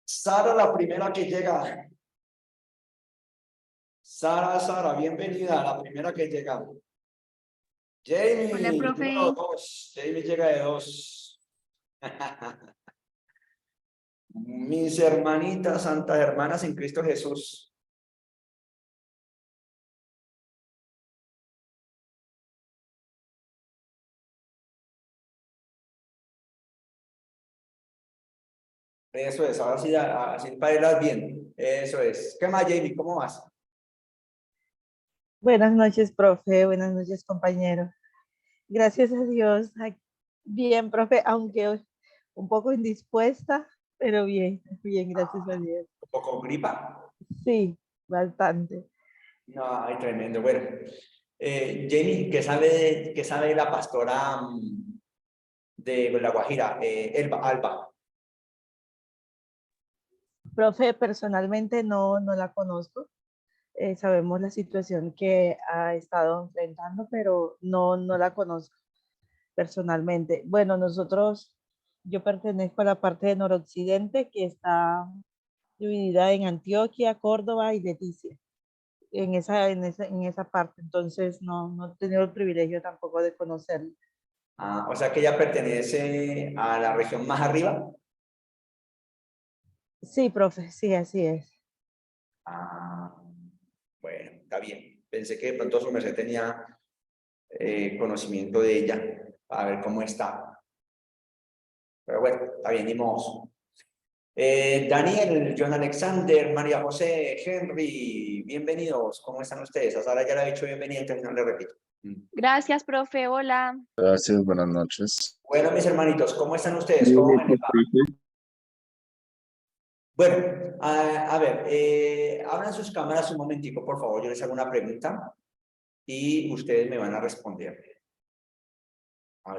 Sara, la primera que llega. Sara, bienvenida, la primera que llega. Hola, Jamie, número profe. 2. Jamie llega de 2. Mis hermanitas, santas hermanas en Cristo Jesús. Eso es, ahora sí, así para irlas bien. Eso es. ¿Qué más, Jamie? ¿Cómo vas? Buenas noches, profe. Buenas noches, compañero. Gracias a Dios. Bien, profe, aunque un poco indispuesta, pero bien, bien, gracias a Dios. ¿Un poco gripa? Sí, bastante. No, ay, tremendo. Bueno, Jamie, ¿qué sabe de la pastora de La Guajira, Alba? Profe, personalmente no la conozco. Sabemos la situación que ha estado enfrentando, pero no la conozco personalmente. Bueno, yo pertenezco a la parte de noroccidente que está dividida en Antioquia, Córdoba y Leticia, en esa parte. Entonces no he tenido el privilegio tampoco de conocerlo. O sea que ella pertenece a la región más arriba. Sí, profe, sí, así es. Bueno, está bien. Pensé que de pronto su merced tenía conocimiento de ella, a ver cómo está. Pero bueno, está bien, ni modo. Daniel, John Alexander, María José, Henry, bienvenidos. ¿Cómo están ustedes? A Sara ya le he dicho bienvenida, entonces no le repito. Gracias, profe. Hola. Gracias, buenas noches. Bueno, mis hermanitos, ¿cómo están ustedes? Muy ¿Cómo bien, les va? profe. Bueno, a ver, abran sus cámaras un momentico, por favor. Yo les hago una pregunta y ustedes me van a responder. A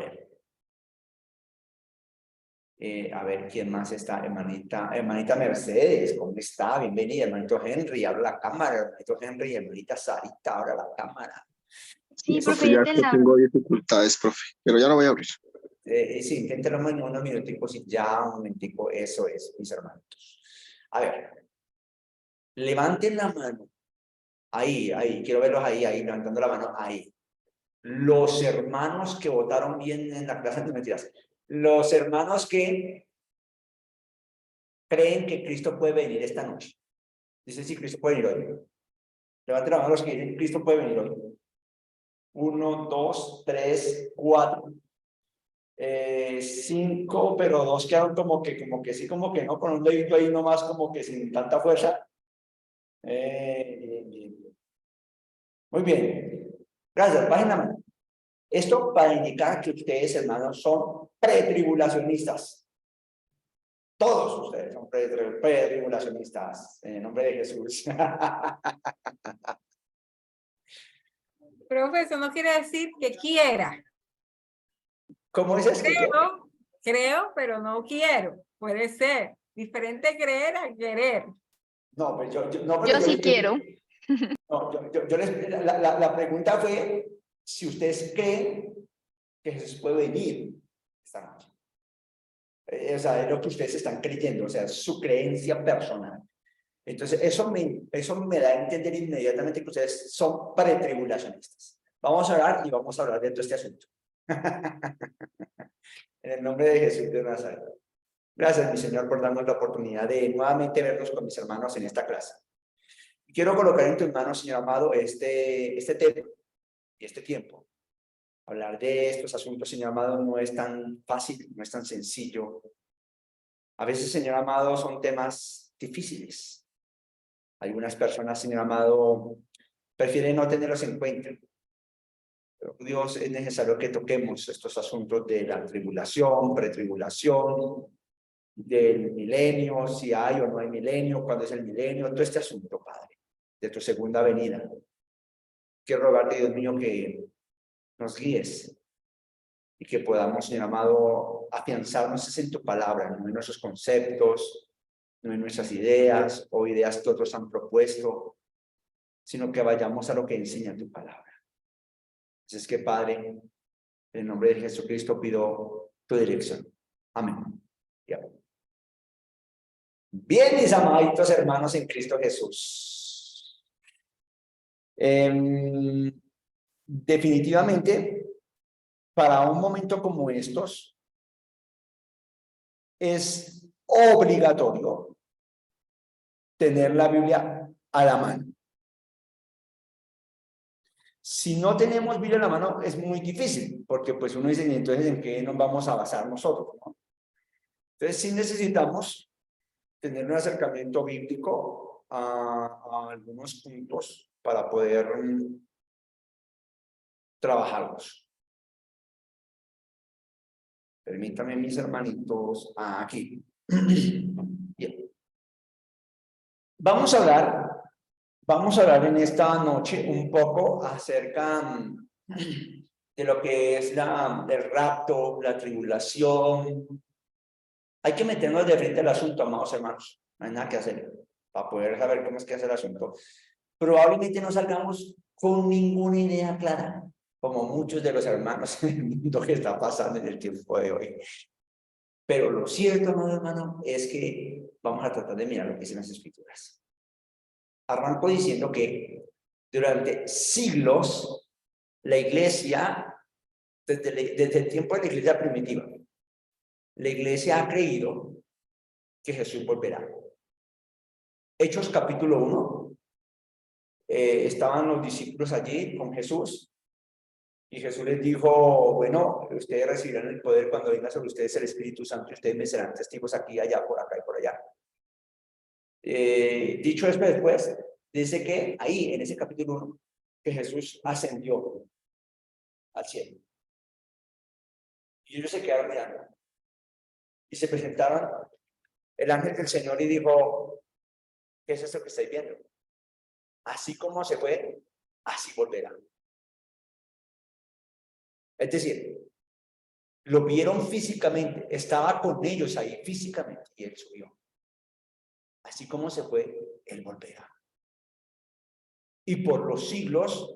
ver, ¿quién más está? Hermanita Mercedes, ¿cómo está? Bienvenida, hermanito Henry, abra la cámara, hermanito Henry, hermanita Sarita, abra la cámara. Sí, Eso profe, Profe, ya ya te que la... tengo dificultades, profe, pero ya lo voy a abrir. Sí, inténtelo en unos minuticos y ya un momentico, eso es, mis hermanitos. A ver, levanten la mano. Ahí, quiero verlos ahí, levantando la mano, ahí. Los hermanos que votaron bien en la clase de mentiras. Los hermanos que creen que Cristo puede venir esta noche. Dicen, sí, Cristo puede venir hoy. Levanten la mano los que dicen, Cristo puede venir hoy. 1, 2, 3, 4, 5, pero 2 quedaron como que sí, como que no, con un dedito ahí nomás, como que sin tanta fuerza. Bien. Muy bien. Gracias, bajen la mano. Esto para indicar que ustedes, hermanos, son pretribulacionistas. Todos ustedes son pretribulacionistas, en el nombre de Jesús. Profe, eso no quiere decir que quiera. ¿Cómo dices que qué? Creo, pero no quiero. Puede ser. Diferente creer a querer. No, pues no, Yo sí quiero. No, la pregunta fue si ustedes creen que Jesús puede venir esta noche. O sea, es lo que ustedes están creyendo, o sea, su creencia personal. Entonces, eso me da a entender inmediatamente que ustedes son pretribulacionistas. Vamos a orar y vamos a hablar de todo este asunto. En el nombre de Jesús de Nazaret. Gracias, mi Señor, por darnos la oportunidad de nuevamente vernos con mis hermanos en esta clase. Quiero colocar en tus manos, Señor amado, este tema y este tiempo. Hablar de estos asuntos, Señor amado, no es tan fácil, no es tan sencillo. A veces, Señor amado, son temas difíciles. Algunas personas, Señor amado, prefieren no tenerlos en cuenta. Pero Dios, es necesario que toquemos estos asuntos de la tribulación, pretribulación, del milenio, si hay o no hay milenio, cuándo es el milenio, todo este asunto, Padre, de tu segunda venida. Quiero rogarte, Dios mío, que nos guíes y que podamos, Señor amado, afianzarnos en tu palabra, no en nuestros conceptos, no en nuestras ideas o ideas que otros han propuesto, sino que vayamos a lo que enseña tu palabra. Así es que, Padre, en el nombre de Jesucristo pido tu dirección. Amén. Bien, mis amaditos hermanos en Cristo Jesús. Definitivamente, para un momento como estos, es obligatorio tener la Biblia a la mano. Si no tenemos Biblia a la mano, es muy difícil, porque pues uno dice, entonces, ¿en qué nos vamos a basar nosotros, no? Entonces, sí necesitamos tener un acercamiento bíblico a algunos puntos para poder trabajarlos. Permítanme, mis hermanitos, aquí. Bien. Vamos a hablar en esta noche un poco acerca de lo que es el rapto, la tribulación. Hay que meternos de frente al asunto, amados hermanos. No hay nada que hacer para poder saber cómo es que hace el asunto. Probablemente no salgamos con ninguna idea clara, como muchos de los hermanos en el mundo que está pasando en el tiempo de hoy. Pero lo cierto, amado hermano, es que vamos a tratar de mirar lo que dicen las Escrituras. Arranco diciendo que durante siglos la iglesia, desde el tiempo de la iglesia primitiva, la iglesia ha creído que Jesús volverá. Hechos capítulo 1, estaban los discípulos allí con Jesús y Jesús les dijo, bueno, ustedes recibirán el poder cuando venga sobre ustedes el Espíritu Santo y ustedes me serán testigos aquí, allá, por acá y por allá. Dicho esto después, dice que ahí, en ese capítulo 1, que Jesús ascendió al cielo. Y ellos se quedaron mirando. Y se presentaron el ángel del Señor y dijo, ¿qué es esto que estáis viendo? Así como se fue, así volverá. Es decir, lo vieron físicamente, estaba con ellos ahí físicamente y él subió. Así como se fue, él volverá. Y por los siglos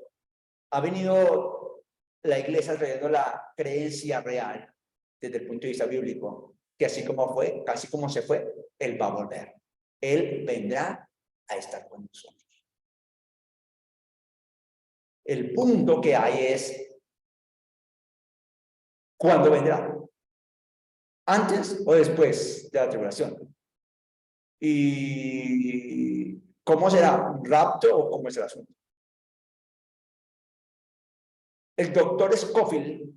ha venido la iglesia trayendo la creencia real desde el punto de vista bíblico, que así como fue, casi como se fue, él va a volver. Él vendrá a estar con nosotros. El punto que hay es, ¿cuándo vendrá? ¿Antes o después de la tribulación? ¿Y cómo será? ¿Un rapto o cómo es el asunto? El doctor Scofield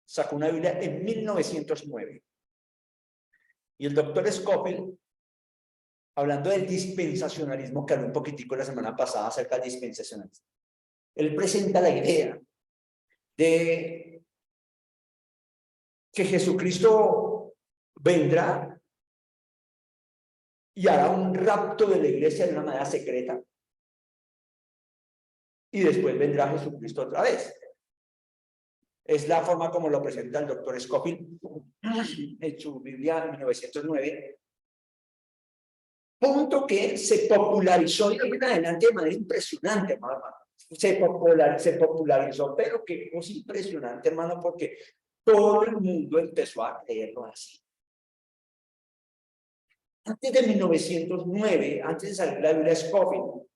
sacó una Biblia en 1909. Y el doctor Scofield, hablando del dispensacionalismo, que habló un poquitico la semana pasada acerca del dispensacionalismo, él presenta la idea de que Jesucristo vendrá y hará un rapto de la iglesia de una manera secreta y después vendrá Jesucristo otra vez. Es la forma como lo presenta el doctor Scofield en su Biblia en 1909. Punto que se popularizó de ahí en adelante de manera impresionante, hermano. Se popularizó, pero qué cosa impresionante, hermano, porque todo el mundo empezó a creerlo así. Antes de 1909, antes de salir la Biblia Scofield,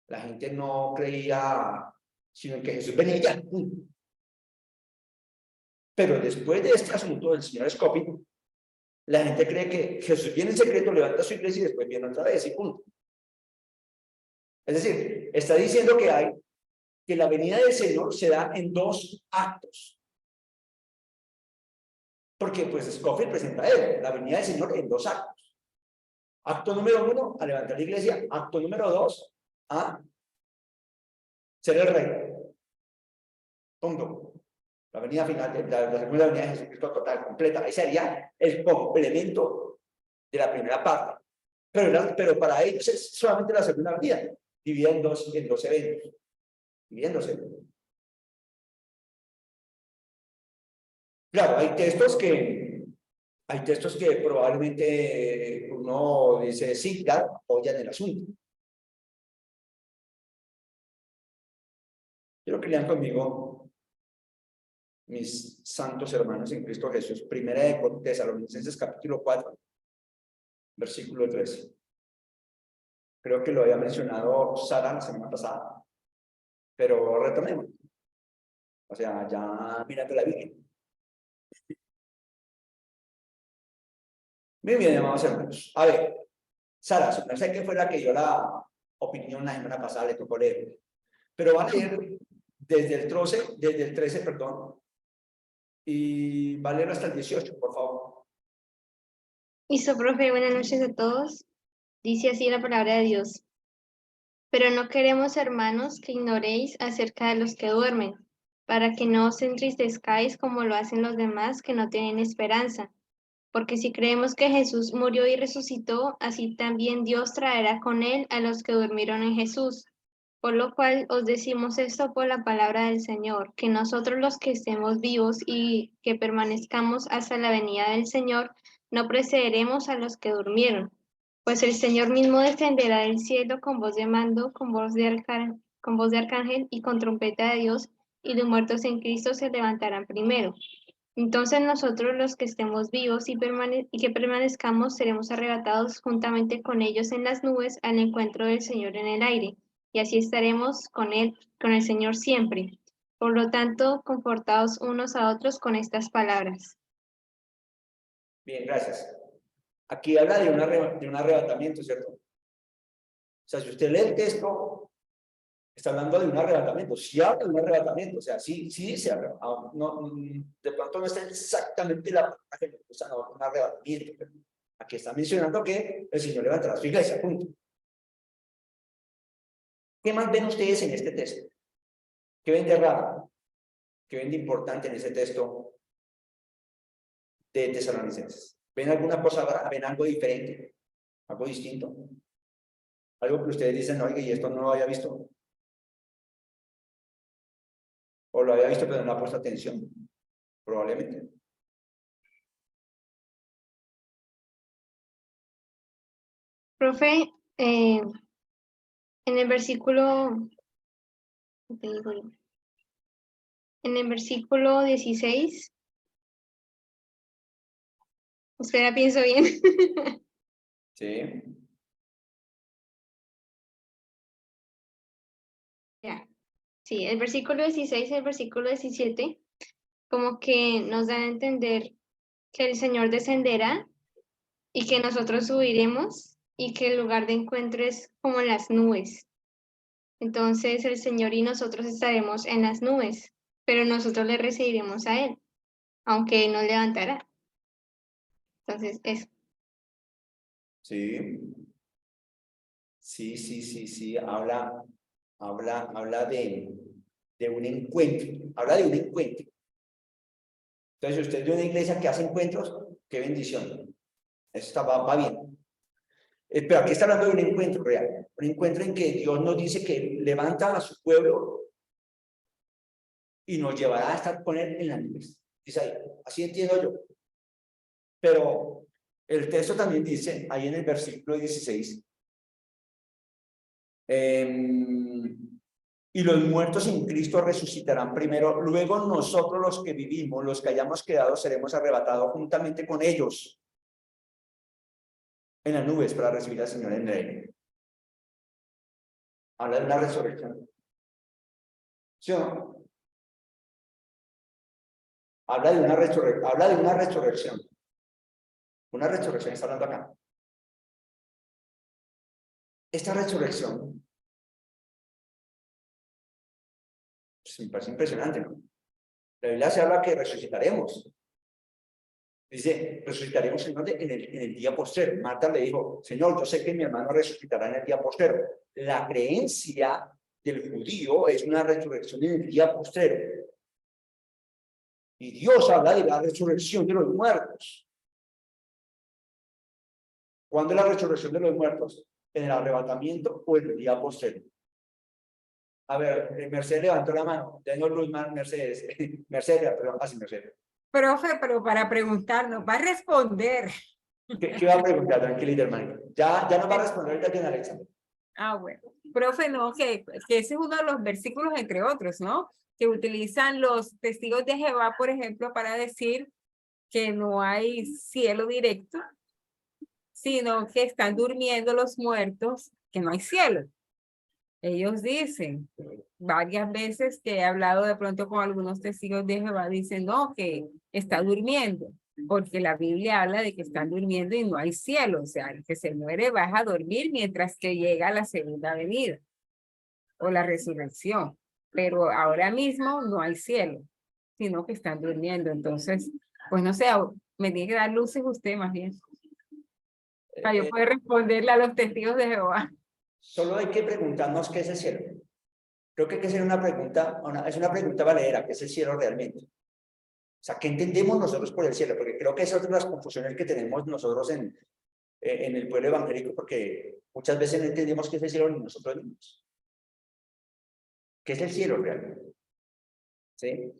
la gente no creía sino en que Jesús venía ya. Pero después de este asunto del señor Scofield, la gente cree que Jesús viene en secreto, levanta su iglesia y después viene otra vez y punto. Es decir, está diciendo que la venida del Señor se da en dos actos. Porque pues Scofield presenta la venida del Señor en dos actos. Acto número 1, a levantar la iglesia. Acto número 2, a ser el rey. Punto. La venida final, la segunda venida de Jesucristo total, completa. Ahí sería el complemento de la primera parte. Pero para ellos es solamente la segunda venida, dividida en dos eventos. Dividiéndose. Claro, hay textos que probablemente uno dice, sí, claro, apoyan el asunto. Quiero que lean conmigo, mis santos hermanos en Cristo Jesús, primera de Tesalonicenses capítulo 4, versículo 13. Creo que lo había mencionado Sara la semana pasada, pero retomemos. O sea, ya mirando la Biblia. Muy bien, amados hermanos. A ver, Sara, no sé qué fue la que dio la opinión la semana pasada, le tocó leer. Pero va a leer desde el 13, perdón, y va a leer hasta el 18, por favor. Listo, profe, buenas noches a todos. Dice así la palabra de Dios. Pero no queremos, hermanos, que ignoréis acerca de los que duermen, para que no os entristezcáis como lo hacen los demás que no tienen esperanza. Porque si creemos que Jesús murió y resucitó, así también Dios traerá con él a los que durmieron en Jesús. Por lo cual os decimos esto por la palabra del Señor, que nosotros los que estemos vivos y que permanezcamos hasta la venida del Señor, no precederemos a los que durmieron. Pues el Señor mismo descenderá del cielo con voz de mando, con voz de arcángel y con trompeta de Dios, y los muertos en Cristo se levantarán primero. Entonces nosotros los que estemos vivos y que permanezcamos seremos arrebatados juntamente con ellos en las nubes al encuentro del Señor en el aire, y así estaremos con el Señor siempre. Por lo tanto, confortaos unos a otros con estas palabras. Bien, gracias. Aquí habla de un arrebatamiento, ¿cierto? O sea, si usted lee el texto, está hablando de un arrebatamiento. Sí habla de un arrebatamiento, o sea, sí dice, no, de pronto no está exactamente la palabra que usa, no, un arrebatamiento. Pero aquí está mencionando que el Señor levantará su iglesia, punto. ¿Qué más ven ustedes en este texto? ¿Qué ven de raro? ¿Qué ven de importante en ese texto de Tesalonicenses? ¿Ven alguna cosa rara? ¿Ven algo diferente? ¿Algo distinto? Algo que ustedes dicen, oiga, y esto no lo había visto. O lo había visto, pero no le ha puesto atención. Probablemente. Profe, en el versículo, ¿qué digo yo? En el versículo 16, espera, pienso bien. Sí. Ya. Sí, el versículo 16 y el versículo 17, como que nos dan a entender que el Señor descenderá y que nosotros subiremos y que el lugar de encuentro es como las nubes. Entonces el Señor y nosotros estaremos en las nubes, pero nosotros le recibiremos a Él, aunque Él nos levantará. Entonces, eso. Sí. Sí. Habla de un encuentro. Habla de un encuentro. Entonces, si usted es de una iglesia que hace encuentros, qué bendición. Eso va bien. Pero aquí está hablando de un encuentro real. Un encuentro en que Dios nos dice que levanta a su pueblo y nos llevará a estar con él en las nubes. Dice ahí, así entiendo yo. Pero el texto también dice, ahí en el versículo 16, y los muertos en Cristo resucitarán primero, luego nosotros los que vivimos, los que hayamos quedado, seremos arrebatados juntamente con ellos en las nubes para recibir al Señor en el aire. Habla de una resurrección. ¿Sí o no? Habla de una resurrección. Una resurrección está hablando acá. Esta resurrección me parece impresionante, ¿no? La Biblia se habla que resucitaremos. Dice, resucitaremos en el día postrero. Marta le dijo, Señor, yo sé que mi hermano resucitará en el día postrero. La creencia del judío es una resurrección en el día postrero. Y Dios habla de la resurrección de los muertos. ¿Cuándo es la resurrección de los muertos? ¿En el arrebatamiento o en el día postrero? A ver, Mercedes levantó la mano. Denos luz, Mercedes. Mercedes, perdón, así Mercedes. Profe, pero para preguntarnos, va a responder. ¿Qué va a preguntar? Tranquilita, hermano. Ya nos va a responder ahorita en Alexa. Ah, bueno. Profe, no, que ese es uno de los versículos, entre otros, ¿no? Que utilizan los testigos de Jehová, por ejemplo, para decir que no hay cielo directo, sino que están durmiendo los muertos, que no hay cielo. Ellos dicen, varias veces que he hablado de pronto con algunos testigos de Jehová, dicen, no, que está durmiendo, porque la Biblia habla de que están durmiendo y no hay cielo, o sea, el que se muere va a dormir mientras que llega la segunda venida o la resurrección, pero ahora mismo no hay cielo, sino que están durmiendo. Entonces, pues no sé, me tiene que dar luces usted más bien, para yo poder responderle a los testigos de Jehová. Solo hay que preguntarnos qué es el cielo. Creo que hay que hacer una pregunta, es una pregunta valedera, ¿qué es el cielo realmente? O sea, ¿qué entendemos nosotros por el cielo? Porque creo que esa es otra de las confusiones que tenemos nosotros en el pueblo evangélico, porque muchas veces no entendemos qué es el cielo ni nosotros mismos. ¿Qué es el cielo realmente? ¿Sí?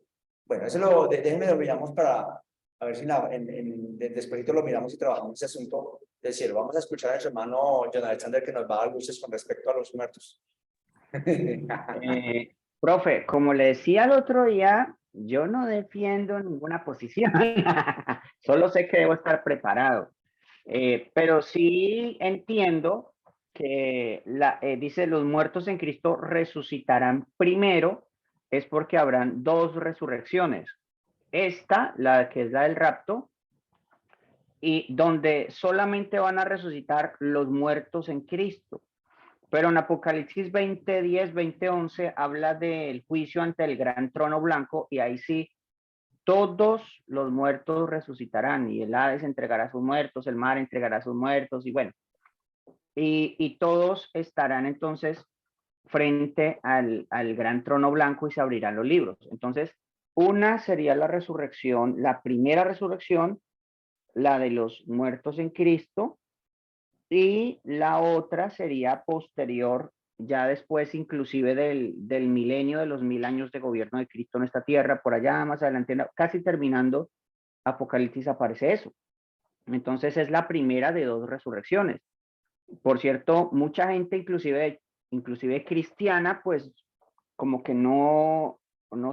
Bueno, eso déjenme lo miramos para, a ver si después lo miramos y trabajamos ese asunto del cielo. Vamos a escuchar a su hermano John Alexander que nos va a dar luces con respecto a los muertos. Profe, como le decía el otro día, yo no defiendo ninguna posición, solo sé que debo estar preparado. Pero sí entiendo que dice los muertos en Cristo resucitarán primero, es porque habrán dos resurrecciones. Esta, la que es la del rapto, y donde solamente van a resucitar los muertos en Cristo. Pero en Apocalipsis 20:10, 20:11 habla del juicio ante el gran trono blanco y ahí sí, todos los muertos resucitarán y el Hades entregará a sus muertos, el mar entregará a sus muertos y bueno, y todos estarán entonces frente al gran trono blanco y se abrirán los libros. Entonces, una sería la resurrección, la primera resurrección, la de los muertos en Cristo, y la otra sería posterior, ya después inclusive del milenio, de los 1000 años de gobierno de Cristo en esta tierra, por allá más adelante, casi terminando Apocalipsis aparece eso. Entonces es la primera de dos resurrecciones. Por cierto, mucha gente, inclusive cristiana, pues como que no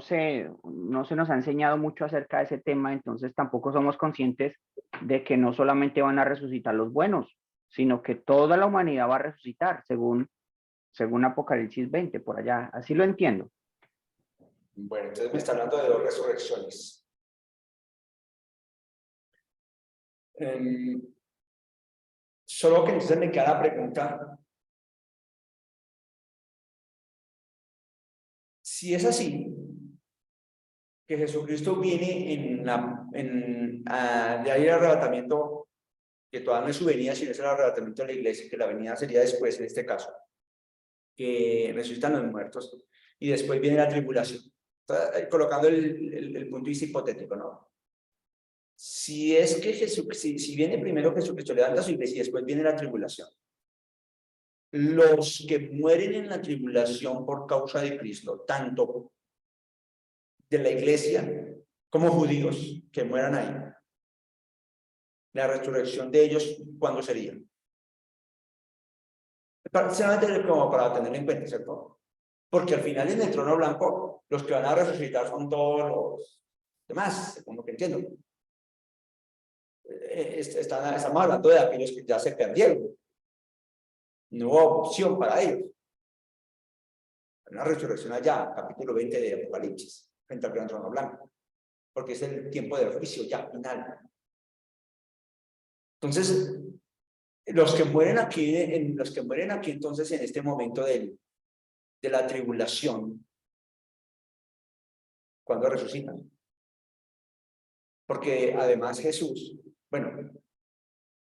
se nos ha enseñado mucho acerca de ese tema, entonces tampoco somos conscientes de que no solamente van a resucitar los buenos, sino que toda la humanidad va a resucitar, según Apocalipsis 20, por allá. Así lo entiendo. Bueno, entonces me está hablando de dos resurrecciones. Solo que entonces me queda la pregunta. Si es así, que Jesucristo viene de ahí el arrebatamiento, que todavía no es su venida, sino es el arrebatamiento de la iglesia, que la venida sería después en este caso, que resucitan los muertos, y después viene la tribulación. Colocando el punto de vista hipotético, ¿no? Si es que si viene primero Jesucristo, levanta su iglesia y después viene la tribulación, los que mueren en la tribulación por causa de Cristo, tanto de la iglesia como judíos que mueran ahí, la resurrección de ellos, ¿cuándo sería? Solamente como para tener en cuenta, ¿cierto? Porque al final en el trono blanco, los que van a resucitar son todos los demás, según lo que entiendo. Estamos hablando de aquellos que ya se perdieron. No hubo opción para ellos. Una resurrección allá, capítulo 20 de Apocalipsis, frente al gran trono blanco, porque es el tiempo del juicio ya final. Entonces, los que mueren aquí entonces en este momento de la tribulación, ¿cuándo resucitan? Porque además Jesús, bueno,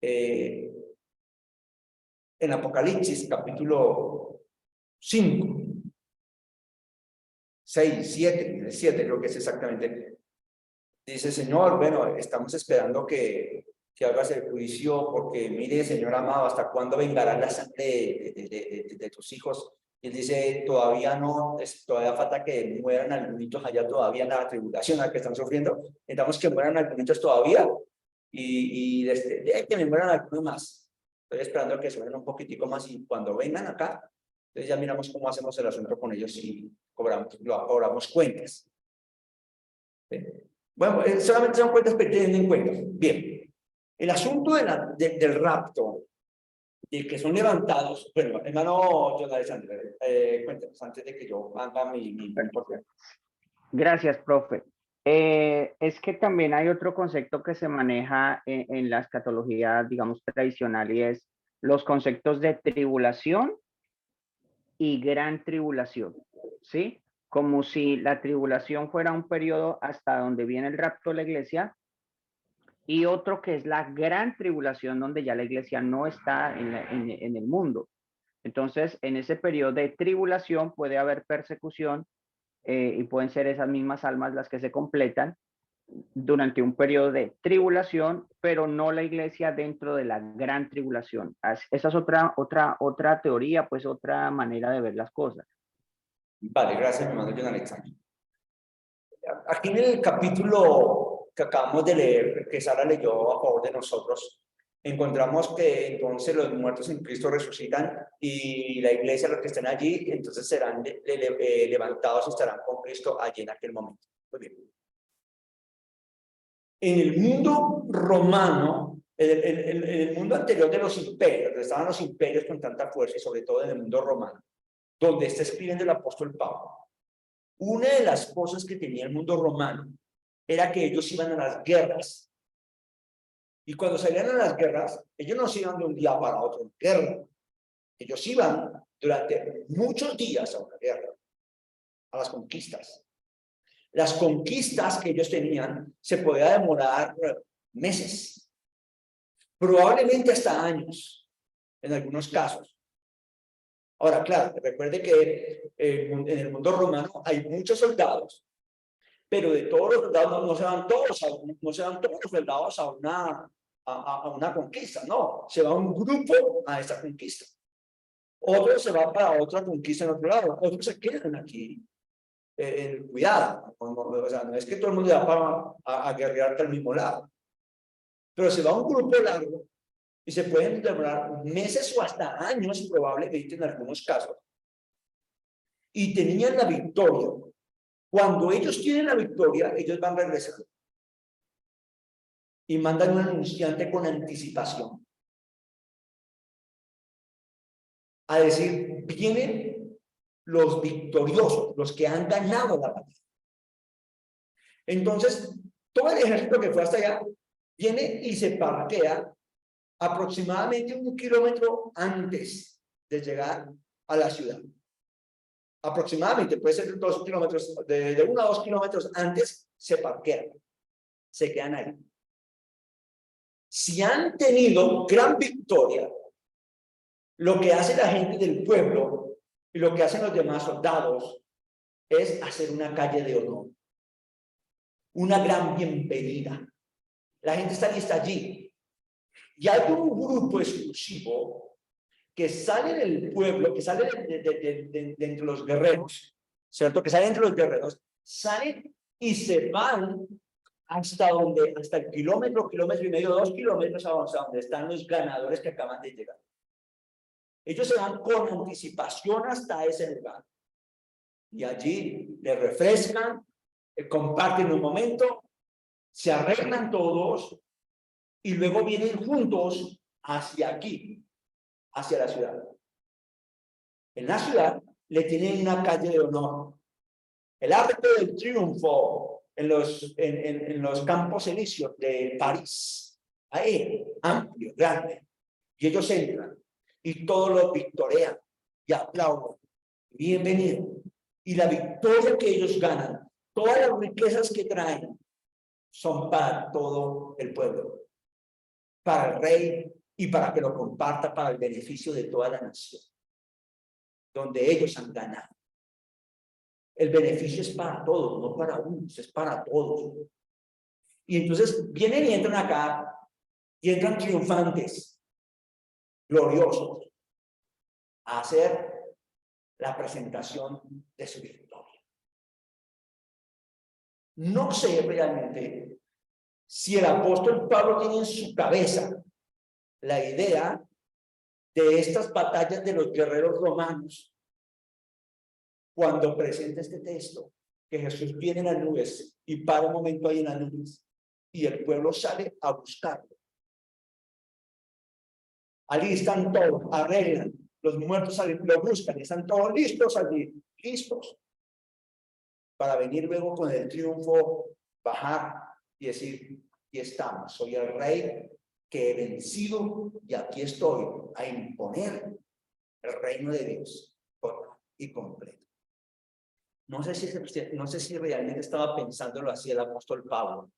en Apocalipsis capítulo 5, 6, 7 creo que es exactamente, dice: Señor, bueno, estamos esperando que hagas el juicio, porque mire, Señor amado, ¿hasta cuándo vengará la sangre de tus hijos? Y él dice: todavía no, todavía falta que mueran algunos allá todavía en la tribulación a la que están sufriendo. Necesitamos que mueran algunos todavía y que me mueran algunos más. Estoy esperando que se mueran un poquitico más y cuando vengan acá, entonces ya miramos cómo hacemos el asunto con ellos y cobramos cuentas. ¿Sí? Bueno, solamente son cuentas que tienen en cuenta. Bien. El asunto del rapto, de que son levantados, bueno, hermano John Alexander, cuéntanos antes de que yo haga mi porqué. Gracias, profe. Es que también hay otro concepto que se maneja en la escatología, digamos, tradicional, y es los conceptos de tribulación y gran tribulación, ¿sí? Como si la tribulación fuera un periodo hasta donde viene el rapto de la iglesia, y otro que es la gran tribulación, donde ya la iglesia no está en el mundo. Entonces, en ese periodo de tribulación puede haber persecución, y pueden ser esas mismas almas las que se completan durante un periodo de tribulación, pero no la iglesia dentro de la gran tribulación. Esa es otra teoría, pues otra manera de ver las cosas. Vale, gracias, hermano John Alexander. Aquí en el capítulo que acabamos de leer, que Sara leyó a favor de nosotros, encontramos que entonces los muertos en Cristo resucitan y la iglesia, los que estén allí, entonces serán levantados y estarán con Cristo allí en aquel momento. Muy bien. En el mundo romano, en el mundo anterior de los imperios, donde estaban los imperios con tanta fuerza y sobre todo en el mundo romano, donde está escribiendo el apóstol Pablo, una de las cosas que tenía el mundo romano era que ellos iban a las guerras. Y cuando salían a las guerras, ellos no se iban de un día para otro en guerra. Ellos iban durante muchos días a una guerra, a las conquistas. Las conquistas que ellos tenían se podía demorar meses, probablemente hasta años, en algunos casos. Ahora, claro, recuerde que en el mundo romano hay muchos soldados, pero de todos los soldados no se van todos, no se van todos los soldados a una conquista, no, se va un grupo a esa conquista. Otros se van para otra conquista en otro lado, otros se quedan aquí. Cuidado, o sea, no es que todo el mundo va a guerrear al mismo lado, pero se va un grupo largo y se pueden demorar meses o hasta años, probablemente en algunos casos, y tenían la victoria. Cuando ellos tienen la victoria, ellos van regresando y mandan un anunciante con anticipación a decir, vienen los victoriosos, los que han ganado la batalla. Entonces, todo el ejército que fue hasta allá viene y se parquea aproximadamente 1 kilómetro antes de llegar a la ciudad. Aproximadamente, puede ser 2 kilómetros, de 1 a 2 kilómetros antes se parquean, se quedan ahí. Si han tenido gran victoria, lo que hace la gente del pueblo y lo que hacen los demás soldados es hacer una calle de honor, una gran bienvenida. La gente está lista allí. Y hay un grupo exclusivo que sale del pueblo, que sale de entre los guerreros, ¿cierto? Que sale entre los guerreros, salen y se van hasta el kilómetro y medio, 2 kilómetros hasta donde están los ganadores que acaban de llegar. Ellos se van con anticipación hasta ese lugar. Y allí les refrescan, comparten un momento, se arreglan todos y luego vienen juntos hacia aquí, hacia la ciudad. En la ciudad le tienen una calle de honor. El Arco del Triunfo en los Campos Elíseos de París. Ahí, amplio, grande. Y ellos entran y todos los victorean y aplauden. Bienvenido. Y la victoria que ellos ganan, todas las riquezas que traen, son para todo el pueblo, para el rey y para que lo comparta para el beneficio de toda la nación, donde ellos han ganado. El beneficio es para todos, no para unos, es para todos. Y entonces vienen y entran acá, y entran triunfantes, gloriosos, a hacer la presentación de su victoria. No sé realmente si el apóstol Pablo tiene en su cabeza la idea de estas batallas de los guerreros romanos cuando presenta este texto, que Jesús viene en las nubes y para un momento ahí en las nubes y el pueblo sale a buscarlo alistan todo, arreglan, los muertos lo buscan, están todos listos allí, listos para venir luego con el triunfo, bajar y decir, aquí estamos, soy el rey que he vencido y aquí estoy a imponer el reino de Dios total y completo. No sé si realmente estaba pensándolo así el apóstol Pablo,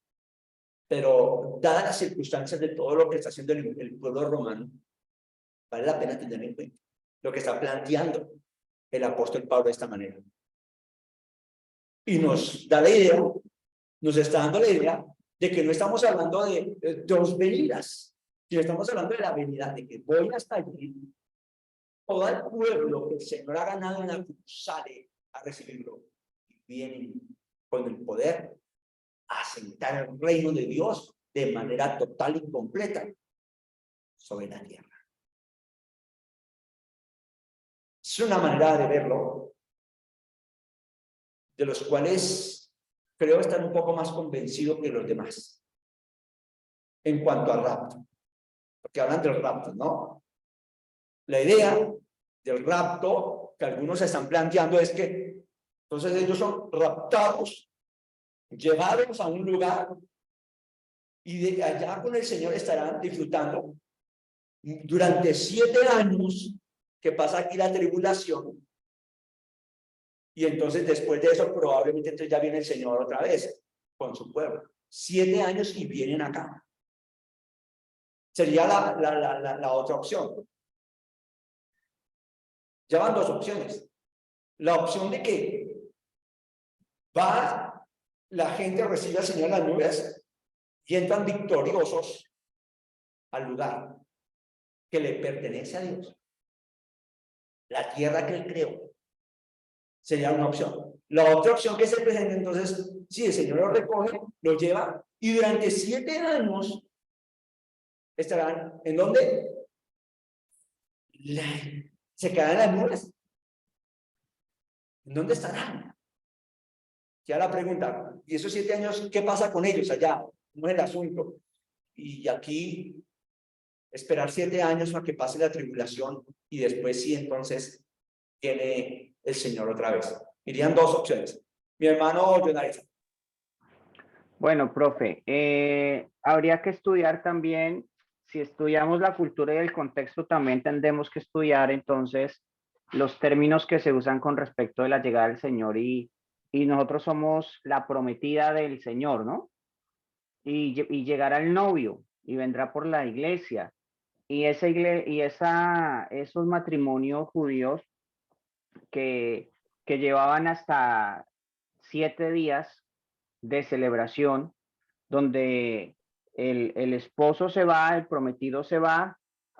pero dadas las circunstancias de todo lo que está haciendo el pueblo romano, vale la pena tener en cuenta lo que está planteando el apóstol Pablo de esta manera. Y nos da la idea, nos está dando la idea de que no estamos hablando de dos venidas, sino estamos hablando de la venida, de que voy hasta allí, todo el pueblo que el Señor ha ganado en la cruz sale a recibirlo y vienen con el poder a sentar el reino de Dios de manera total y completa sobre la tierra. Es una manera de verlo, de los cuales creo estar un poco más convencido que los demás en cuanto al rapto, porque hablan del rapto, ¿no? La idea del rapto que algunos están planteando es que entonces ellos son raptados, llevados a un lugar y de allá con el Señor estarán disfrutando durante 7 años que pasa aquí la tribulación. Y entonces después de eso probablemente entonces ya viene el Señor otra vez con su pueblo. 7 años y vienen acá. Sería la otra opción. Ya van 2 opciones. La opción de que va la gente, recibe al Señor en las nubes y entran victoriosos al lugar que le pertenece a Dios. La tierra que Él creó. Sería una opción. La otra opción que se presenta, entonces, si el Señor lo recoge, lo lleva, y durante 7 años estarán, ¿en dónde? Se quedarán en las nubes. ¿En dónde estarán? Ya la pregunta, ¿y esos 7 años qué pasa con ellos allá? ¿Cómo es el asunto? Y aquí, esperar 7 años para que pase la tribulación, y después sí, entonces, viene el Señor otra vez. Irían 2 opciones. Mi hermano Jonathan. Bueno, profe, habría que estudiar también, si estudiamos la cultura y el contexto, también tendremos que estudiar entonces los términos que se usan con respecto de la llegada del Señor y nosotros somos la prometida del Señor, ¿no? Y llegará el novio y vendrá por la iglesia y esos matrimonios judíos que llevaban hasta 7 días de celebración, donde el esposo se va, el prometido se va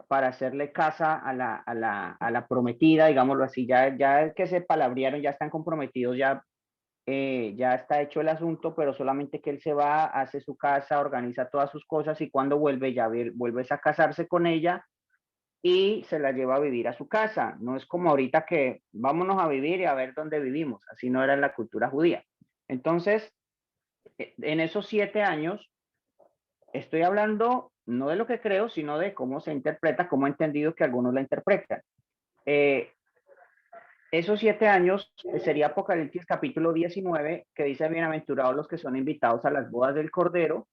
para hacerle casa a la prometida, digámoslo así, ya que se palabrearon, ya están comprometidos, ya está hecho el asunto, pero solamente que él se va, hace su casa, organiza todas sus cosas y cuando vuelve ya vuelves a casarse con ella y se la lleva a vivir a su casa. No es como ahorita que vámonos a vivir y a ver dónde vivimos. Así no era en la cultura judía. Entonces, en esos 7 años, estoy hablando no de lo que creo, sino de cómo se interpreta, cómo he entendido que algunos la interpretan. Esos 7 años sería Apocalipsis capítulo 19, que dice: bienaventurados los que son invitados a las bodas del Cordero,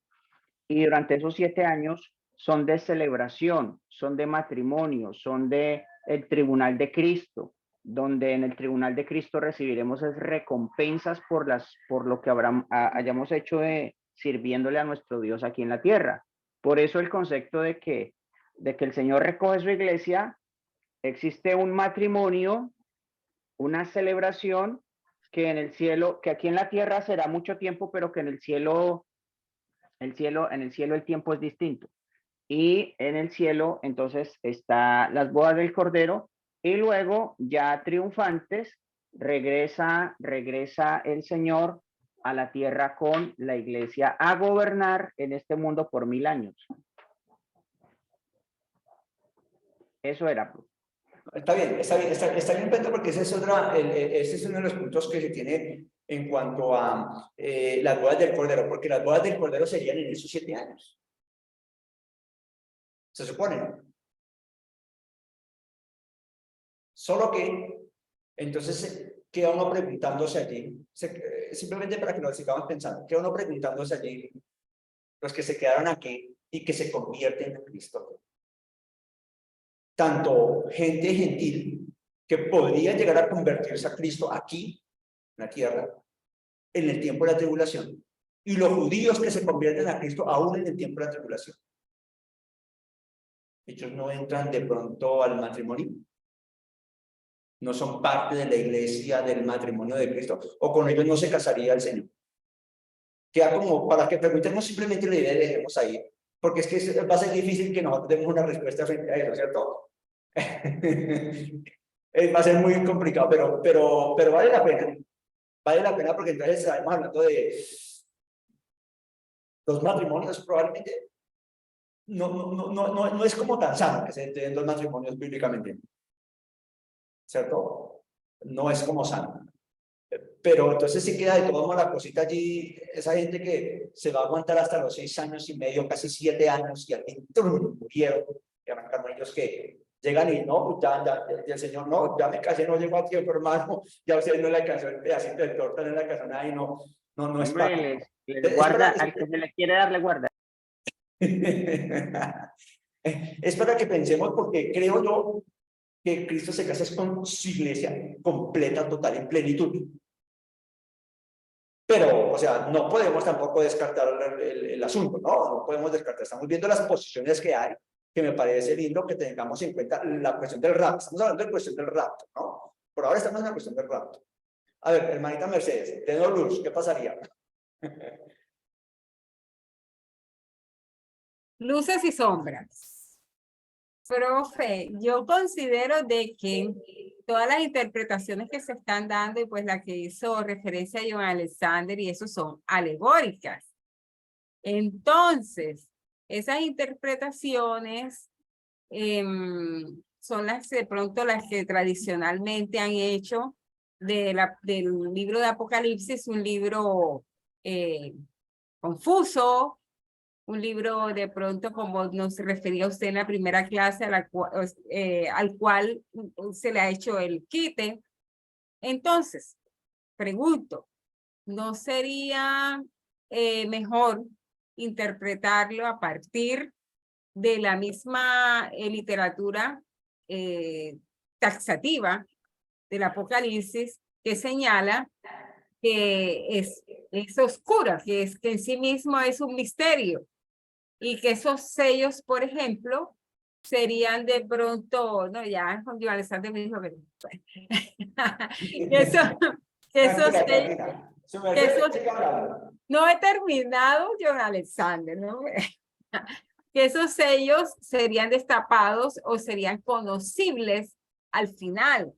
y durante esos 7 años son de celebración, son de matrimonio, son de el tribunal de Cristo, donde en el tribunal de Cristo recibiremos recompensas por lo que hayamos hecho sirviéndole a nuestro Dios aquí en la tierra. Por eso el concepto de que el Señor recoge su iglesia, existe un matrimonio, una celebración que en el cielo, que aquí en la tierra será mucho tiempo, pero que en el cielo el tiempo es distinto. Y en el cielo entonces está las bodas del Cordero y luego ya triunfantes regresa el Señor a la tierra con la iglesia a gobernar en este mundo por 1000 años. Eso era. Está bien, Pedro, porque ese es uno de los puntos que se tiene en cuanto a las bodas del Cordero, porque las bodas del Cordero serían en esos 7 años. Se supone. Solo que, entonces, queda uno preguntándose allí, simplemente para que nos sigamos pensando, queda uno preguntándose allí, los que se quedaron aquí y que se convierten en Cristo. Tanto gente gentil que podría llegar a convertirse a Cristo aquí, en la tierra, en el tiempo de la tribulación, y los judíos que se convierten a Cristo aún en el tiempo de la tribulación. Ellos no entran de pronto al matrimonio, no son parte de la iglesia del matrimonio de Cristo, o con ellos no se casaría el Señor. Queda como para que preguntemos simplemente la idea y dejemos ahí, porque es que va a ser difícil que nosotros demos una respuesta frente a eso, ¿cierto? Va a ser muy complicado, pero vale la pena. Vale la pena porque entonces estaremos hablando de los matrimonios probablemente. No es como tan sano que se den dos matrimonios bíblicamente, ¿cierto? No es como sano. Pero entonces sí queda de todo modo la cosita allí, esa gente que se va a aguantar hasta los 6 años y medio, casi 7 años, y al fin murieron, y arrancaron ellos que llegan y no, pues ya, y el Señor, no, ya me casé, no llegó a tiempo, hermano, ya usted no le alcanzó el pedacito de torta, no le alcanzó nada, y no es para... Les guarda, al que se le quiere dar, le guarda. Es para que pensemos, porque creo yo que Cristo se casa con su iglesia completa, total, en plenitud. Pero, o sea, no podemos tampoco descartar el asunto, no podemos descartar. Estamos viendo las posiciones que hay, que me parece lindo que tengamos en cuenta la cuestión del rapto. Estamos hablando de la cuestión del rapto, ¿no? Por ahora estamos en la cuestión del rapto. A ver, hermanita Mercedes, tenor luz, ¿qué pasaría? Luces y sombras. Profe, yo considero de que todas las interpretaciones que se están dando y pues la que hizo referencia a John Alexander y eso son alegóricas. Entonces, esas interpretaciones son las de pronto las que tradicionalmente han hecho del libro de Apocalipsis, un libro confuso, un libro de pronto como nos refería usted en la primera clase al cual se le ha hecho el quite. Entonces, pregunto, ¿no sería mejor interpretarlo a partir de la misma literatura taxativa del Apocalipsis que señala que es oscura, que en sí mismo es un misterio y que esos sellos, por ejemplo, serían de pronto, no, ya Juan Alexander me dijo que no he terminado, John Alexander, ¿no? Que esos sellos serían destapados o serían conocibles al final.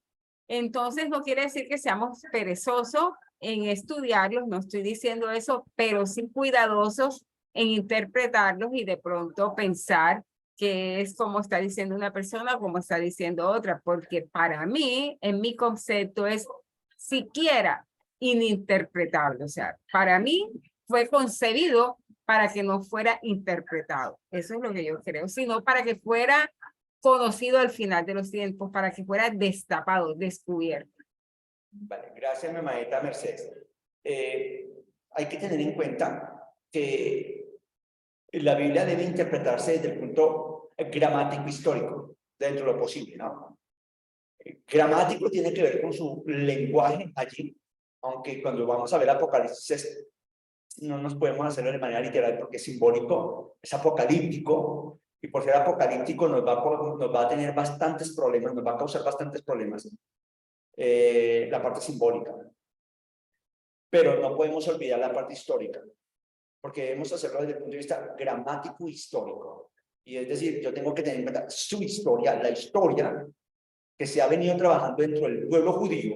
Entonces no quiere decir que seamos perezosos en estudiarlos, no estoy diciendo eso, pero sí cuidadosos en interpretarlos y de pronto pensar que es como está diciendo una persona o como está diciendo otra, porque para mí, en mi concepto, es siquiera ininterpretable. O sea, para mí fue concebido para que no fuera interpretado. Eso es lo que yo creo, sino para que fuera conocido al final de los tiempos, para que fuera destapado, descubierto. Vale, gracias, mi hermanita Mercedes. Hay que tener en cuenta que la Biblia debe interpretarse desde el punto gramático histórico, dentro de lo posible, ¿no? Gramático tiene que ver con su lenguaje allí, aunque cuando vamos a ver Apocalipsis no nos podemos hacerlo de manera literal porque es simbólico, es apocalíptico, y por ser apocalíptico nos va a tener bastantes problemas, nos va a causar bastantes problemas la parte simbólica. Pero no podemos olvidar la parte histórica, porque debemos hacerlo desde el punto de vista gramático histórico. Y es decir, yo tengo que tener en cuenta su historia, la historia que se ha venido trabajando dentro del pueblo judío,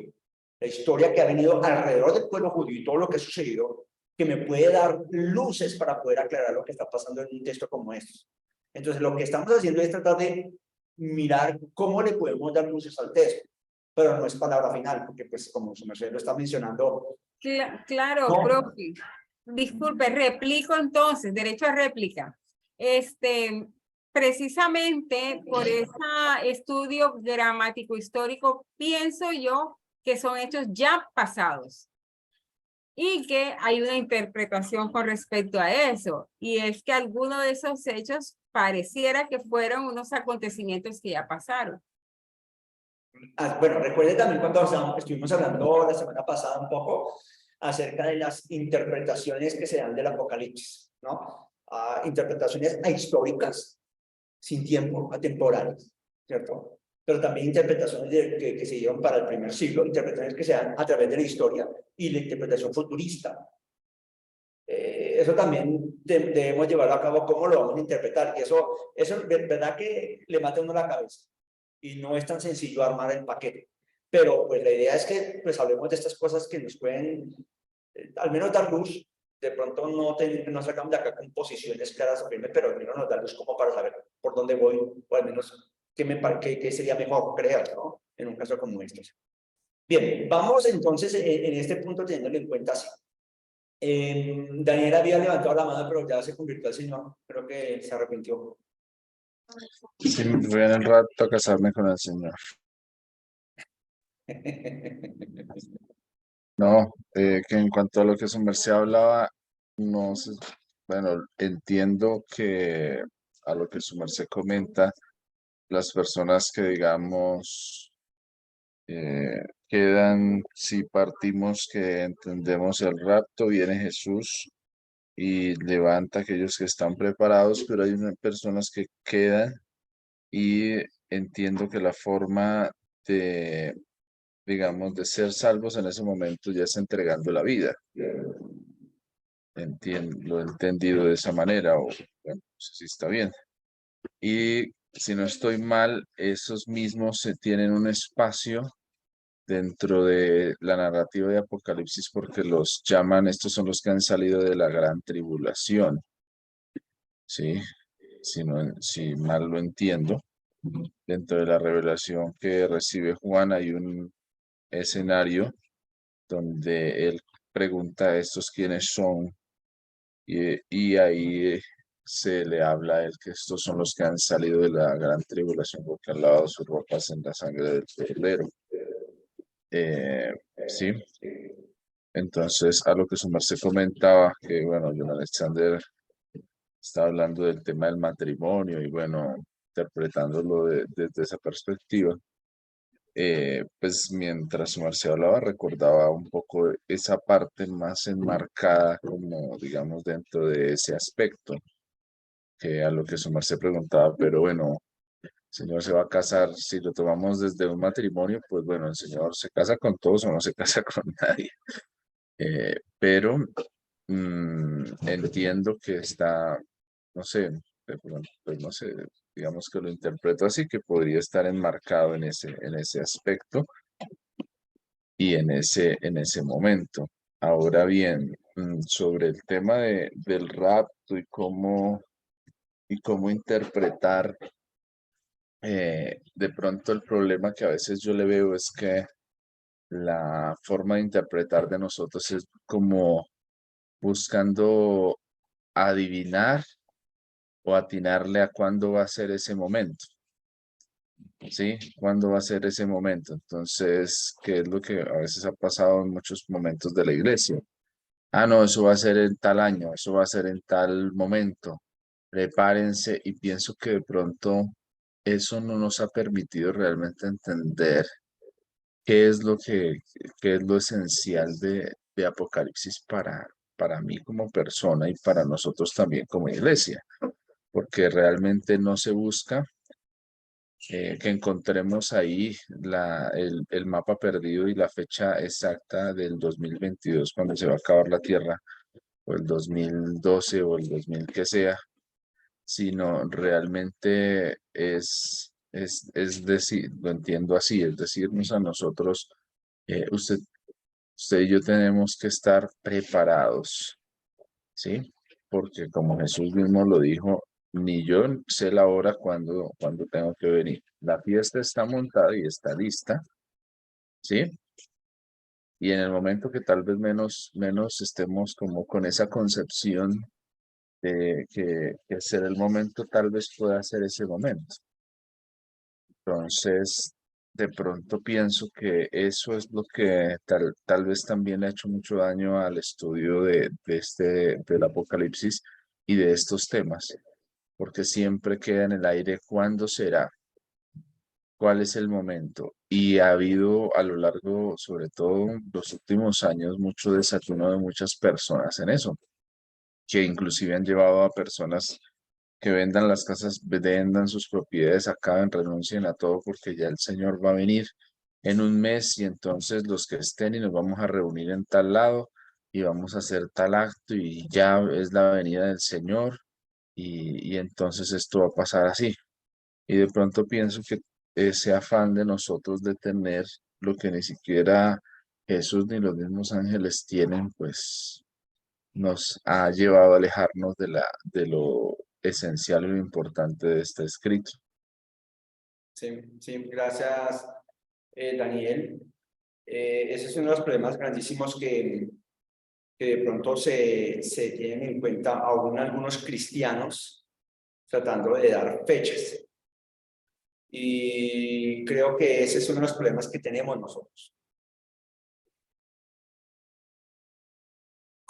la historia que ha venido alrededor del pueblo judío y todo lo que ha sucedido, que me puede dar luces para poder aclarar lo que está pasando en un texto como este. Entonces, lo que estamos haciendo es tratar de mirar cómo le podemos dar luces al texto, pero no es palabra final, porque pues como su merced lo está mencionando. Claro, no. profe. Disculpe, replico entonces, derecho a réplica. precisamente por ese estudio gramático histórico, pienso yo que son hechos ya pasados y que hay una interpretación con respecto a eso. Y es que algunos de esos hechos pareciera que fueron unos acontecimientos que ya pasaron. Bueno, recuerde también cuando estuvimos hablando la semana pasada un poco acerca de las interpretaciones que se dan del Apocalipsis, ¿no? Interpretaciones históricas, sin tiempo, atemporales, ¿cierto? Pero también interpretaciones que se dieron para el primer siglo, interpretaciones que se dan a través de la historia y la interpretación futurista. Eso también debemos llevarlo a cabo, cómo lo vamos a interpretar, y eso es verdad que le mata a uno la cabeza, y no es tan sencillo armar el paquete. Pero pues la idea es que pues hablemos de estas cosas que nos pueden al menos dar luz. De pronto no sacamos de acá con posiciones claras o firmes, pero al menos nos da luz como para saber por dónde voy, o al menos qué sería mejor creer, ¿no? En un caso como este. Bien, vamos entonces en este punto teniéndolo en cuenta así. Daniel había levantado la mano, pero ya se convirtió al Señor. Creo que se arrepintió. Sí, voy en el rato a casarme con el Señor. No, que en cuanto a lo que su merced hablaba, no sé, bueno, entiendo que a lo que su merced comenta, las personas que digamos quedan, si partimos que entendemos el rapto, viene Jesús y levanta a aquellos que están preparados, pero hay unas personas que quedan y entiendo que la forma de, digamos, de ser salvos en ese momento ya es entregando la vida. Lo he entendido de esa manera, o bueno, no sé si está bien. Y si no estoy mal, esos mismos se tienen un espacio dentro de la narrativa de Apocalipsis porque los llaman, estos son los que han salido de la gran tribulación. ¿Sí? Si mal lo entiendo, dentro de la revelación que recibe Juan hay un escenario donde él pregunta a estos quiénes son y ahí se le habla a él que estos son los que han salido de la gran tribulación porque han lavado sus ropas en la sangre del Cordero. Sí, entonces a lo que su merced comentaba, que bueno, John Alexander está hablando del tema del matrimonio y bueno, interpretándolo desde esa perspectiva. Pues mientras su merced hablaba, recordaba un poco esa parte más enmarcada como, digamos, dentro de ese aspecto, que a lo que su merced preguntaba, pero bueno, el Señor se va a casar, si lo tomamos desde un matrimonio, pues bueno, el Señor se casa con todos o no se casa con nadie. Pero entiendo que está, no sé, pues no sé, digamos que lo interpreto así, que podría estar enmarcado en ese aspecto y en ese momento. Ahora bien, sobre el tema del rapto y cómo interpretar, de pronto el problema que a veces yo le veo es que la forma de interpretar de nosotros es como buscando adivinar o atinarle a cuándo va a ser ese momento. ¿Sí? ¿Cuándo va a ser ese momento? Entonces, ¿qué es lo que a veces ha pasado en muchos momentos de la iglesia? Ah, no, eso va a ser en tal año, eso va a ser en tal momento. Prepárense y pienso que de pronto eso no nos ha permitido realmente entender qué es qué es lo esencial de Apocalipsis para mí como persona y para nosotros también como iglesia, porque realmente no se busca que encontremos ahí el mapa perdido y la fecha exacta del 2022, cuando se va a acabar la Tierra, o el 2012 o el 2000 que sea, sino realmente es decir, lo entiendo así, es decirnos a nosotros, usted y yo tenemos que estar preparados, ¿sí? Porque como Jesús mismo lo dijo, ni yo sé la hora cuando tengo que venir. La fiesta está montada y está lista, ¿sí? Y en el momento que tal vez menos estemos como con esa concepción que ser el momento tal vez pueda ser ese momento. Entonces, de pronto pienso que eso es lo que tal vez también ha hecho mucho daño al estudio del Apocalipsis y de estos temas, porque siempre queda en el aire cuándo será, cuál es el momento. Y ha habido a lo largo, sobre todo los últimos años, mucho desatino de muchas personas en eso, que inclusive han llevado a personas que vendan las casas, vendan sus propiedades, acaben, renuncien a todo porque ya el Señor va a venir en un mes y entonces los que estén y nos vamos a reunir en tal lado y vamos a hacer tal acto y ya es la venida del Señor y entonces esto va a pasar así. Y de pronto pienso que ese afán de nosotros de tener lo que ni siquiera Jesús ni los mismos ángeles tienen, pues nos ha llevado a alejarnos de lo esencial y lo importante de este escrito. Sí, sí, gracias, Daniel. Ese es uno de los problemas grandísimos que de pronto se tienen en cuenta aún algunos cristianos tratando de dar fechas. Y creo que ese es uno de los problemas que tenemos nosotros.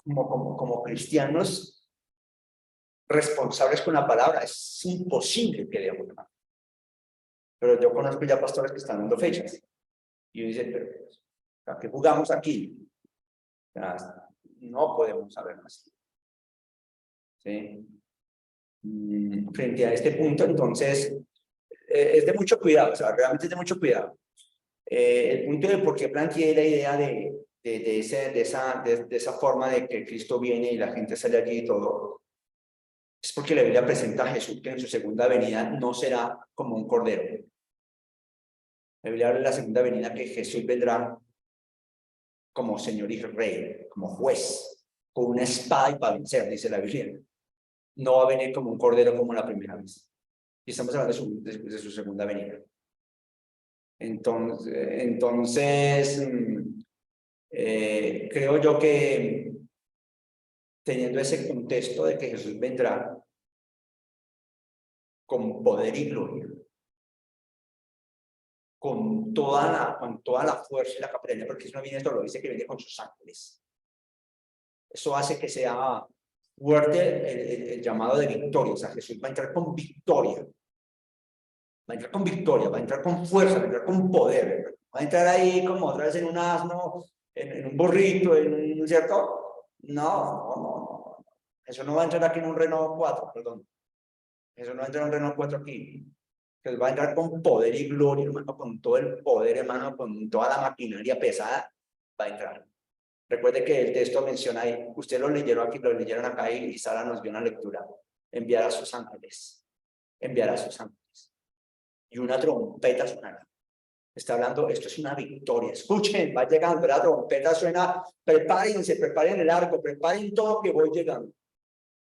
Como cristianos responsables con la palabra, es imposible que leamos nada. Pero yo conozco ya pastores que están dando fechas. Y dicen, pero ¿a qué jugamos aquí? O sea, no podemos saber más. ¿Sí? Frente a este punto, entonces, es de mucho cuidado, o sea, realmente es de mucho cuidado. El punto de por qué planteé la idea de esa forma de que Cristo viene y la gente sale allí y todo, es porque la Biblia presenta a Jesús que en su segunda venida no será como un cordero. La Biblia habla de la segunda venida que Jesús vendrá como Señor y Rey, como juez, con una espada y para vencer, dice la Biblia. No va a venir como un cordero como la primera vez. Y estamos hablando de su segunda venida. Entonces creo yo que teniendo ese contexto de que Jesús vendrá con poder y gloria, con toda la fuerza y la capacidad, porque eso no viene, esto lo dice que viene con sus ángeles. Eso hace que sea fuerte el llamado de victoria. O sea, Jesús va a entrar con victoria. Va a entrar con victoria, va a entrar con fuerza, va a entrar con poder. Va a entrar ahí como otra vez en un asno, en un burrito, en un cierto. No. Eso no va a entrar aquí en un Renault 4, perdón. Eso no va a entrar en un Renault 4 aquí. Él va a entrar con poder y gloria, hermano, con todo el poder, hermano, con toda la maquinaria pesada, va a entrar. Recuerde que el texto menciona ahí, ustedes lo leyeron aquí, lo leyeron acá y Sara nos dio una lectura. Enviará a sus ángeles. Enviará a sus ángeles. Y una trompeta sonará. Está hablando, esto es una victoria. Escuchen, va llegando, la trompeta suena, prepárense, preparen el arco, preparen todo que voy llegando.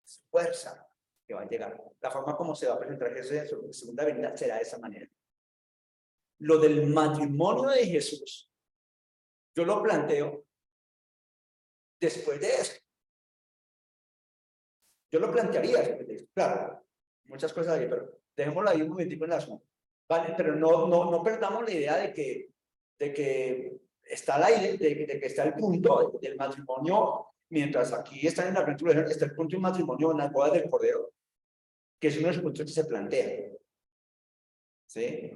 Es fuerza que va a llegar. La forma como se va a presentar Jesús en su segunda venida será de esa manera. Lo del matrimonio de Jesús, yo lo planteo después de eso. Yo lo plantearía después de eso. Claro, muchas cosas ahí, pero dejémoslo ahí un momentico en la zona. Vale, pero no perdamos la idea de que está al aire, de que está el punto del matrimonio, mientras aquí están en la aventura, está el punto del matrimonio en las bodas del Cordero, que es uno de los puntos que se plantea. ¿Sí?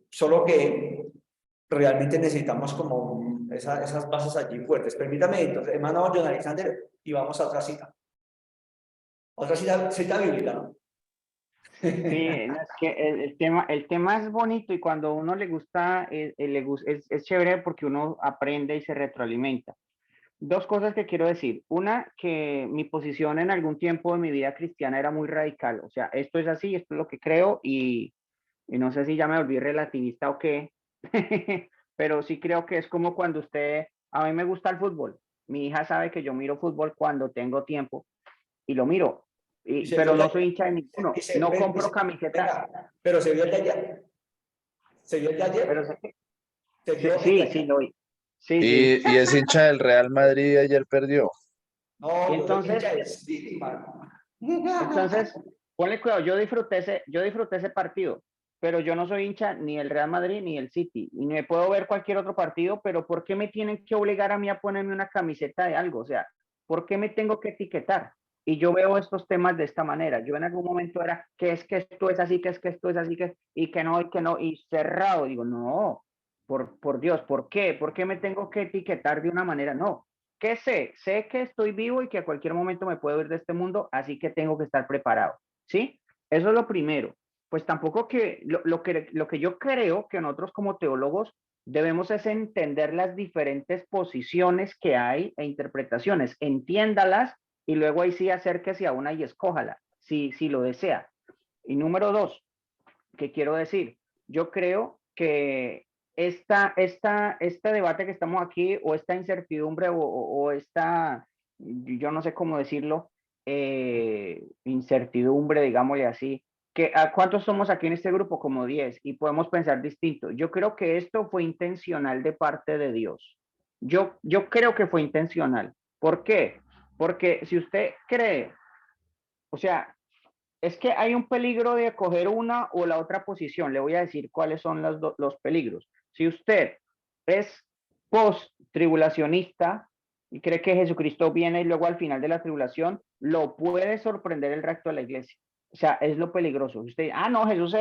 Solo que realmente necesitamos como esas bases allí fuertes. Permítame, entonces, hermano John Alexander, y vamos a otra cita. Otra cita bíblica, ¿no? Sí, no, es que el tema es bonito y cuando a uno le gusta, es chévere porque uno aprende y se retroalimenta. Dos cosas que quiero decir. Una, que mi posición en algún tiempo de mi vida cristiana era muy radical. O sea, esto es así, esto es lo que creo y no sé si ya me volví relativista o qué, pero sí creo que es como cuando a mí me gusta el fútbol. Mi hija sabe que yo miro fútbol cuando tengo tiempo y lo miro. Pero no soy hincha de ninguno. No compro camiseta. Pero se vio el de ayer. ¿Se vio el de ayer? Pero ¿Se vio sí, lo vi. Sí. Y es hincha del Real Madrid y ayer perdió. No, Entonces, hincha del City, man. Entonces, ponle cuidado, yo disfruté ese partido, pero yo no soy hincha ni del Real Madrid ni del City, y me puedo ver cualquier otro partido, pero ¿por qué me tienen que obligar a mí a ponerme una camiseta de algo? O sea, ¿por qué me tengo que etiquetar? Y yo veo estos temas de esta manera. Yo en algún momento era que es que esto es así, que es que esto es así, y que no, y cerrado. Digo, no, por Dios, ¿por qué? ¿Por qué me tengo que etiquetar de una manera? No. ¿Qué sé? Sé que estoy vivo y que a cualquier momento me puedo ir de este mundo, así que tengo que estar preparado. ¿Sí? Eso es lo primero. Pues tampoco que lo que yo creo que nosotros como teólogos debemos es entender las diferentes posiciones que hay e interpretaciones. Entiéndalas y luego ahí sí acérquese a una y escójala, si lo desea. Y número dos, ¿qué quiero decir? Yo creo que este debate que estamos aquí, o esta incertidumbre, o esta, yo no sé cómo decirlo, incertidumbre, digámosle así, que ¿a cuántos somos aquí en este grupo? Como 10, y podemos pensar distinto. Yo creo que esto fue intencional de parte de Dios. Yo creo que fue intencional. ¿Por qué? Porque si usted cree, o sea, es que hay un peligro de coger una o la otra posición. Le voy a decir cuáles son los peligros. Si usted es post-tribulacionista y cree que Jesucristo viene y luego al final de la tribulación, lo puede sorprender el rapto de la iglesia. O sea, es lo peligroso. Usted, no, Jesús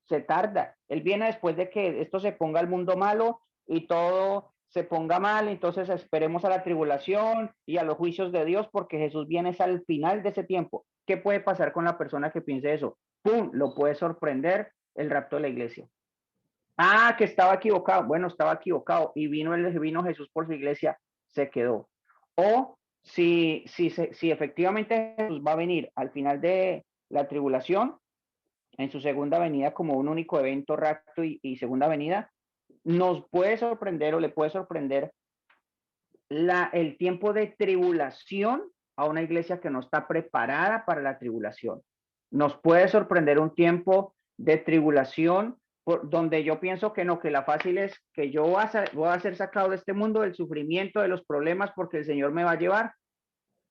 se tarda. Él viene después de que esto se ponga el mundo malo y todo se ponga mal, entonces esperemos a la tribulación y a los juicios de Dios porque Jesús viene al final de ese tiempo. ¿Qué puede pasar con la persona que piense eso? ¡Pum! Lo puede sorprender el rapto de la iglesia. Que estaba equivocado. Bueno, estaba equivocado y vino Jesús por su iglesia, se quedó. O si efectivamente Jesús va a venir al final de la tribulación, en su segunda venida como un único evento, rapto y segunda venida, nos puede sorprender o le puede sorprender el tiempo de tribulación a una iglesia que no está preparada para la tribulación. Nos puede sorprender un tiempo de tribulación donde yo pienso que no, que la fácil es que yo voy a ser sacado de este mundo, del sufrimiento, de los problemas, porque el Señor me va a llevar.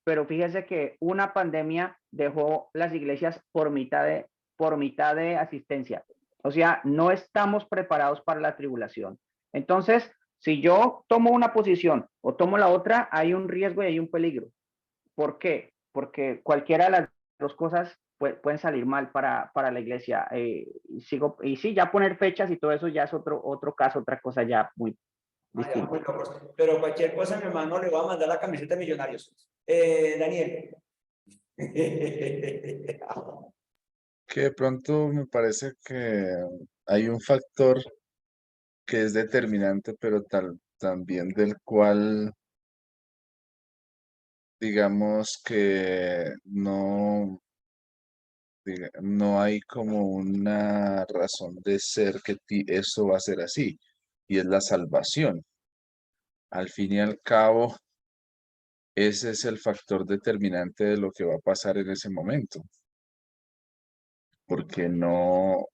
Pero fíjese que una pandemia dejó las iglesias por mitad de asistencia. O sea, no estamos preparados para la tribulación. Entonces, si yo tomo una posición o tomo la otra, hay un riesgo y hay un peligro. ¿Por qué? Porque cualquiera de las dos cosas pueden salir mal para la iglesia. Y sí, ya poner fechas y todo eso ya es otro caso, otra cosa ya muy distinta. Muy locos. Pero cualquier cosa, mi hermano, le voy a mandar la camiseta de Millonarios. Daniel. Que de pronto me parece que hay un factor que es determinante, pero también del cual, digamos que no hay como una razón de ser que eso va a ser así, y es la salvación. Al fin y al cabo, ese es el factor determinante de lo que va a pasar en ese momento. Porque lo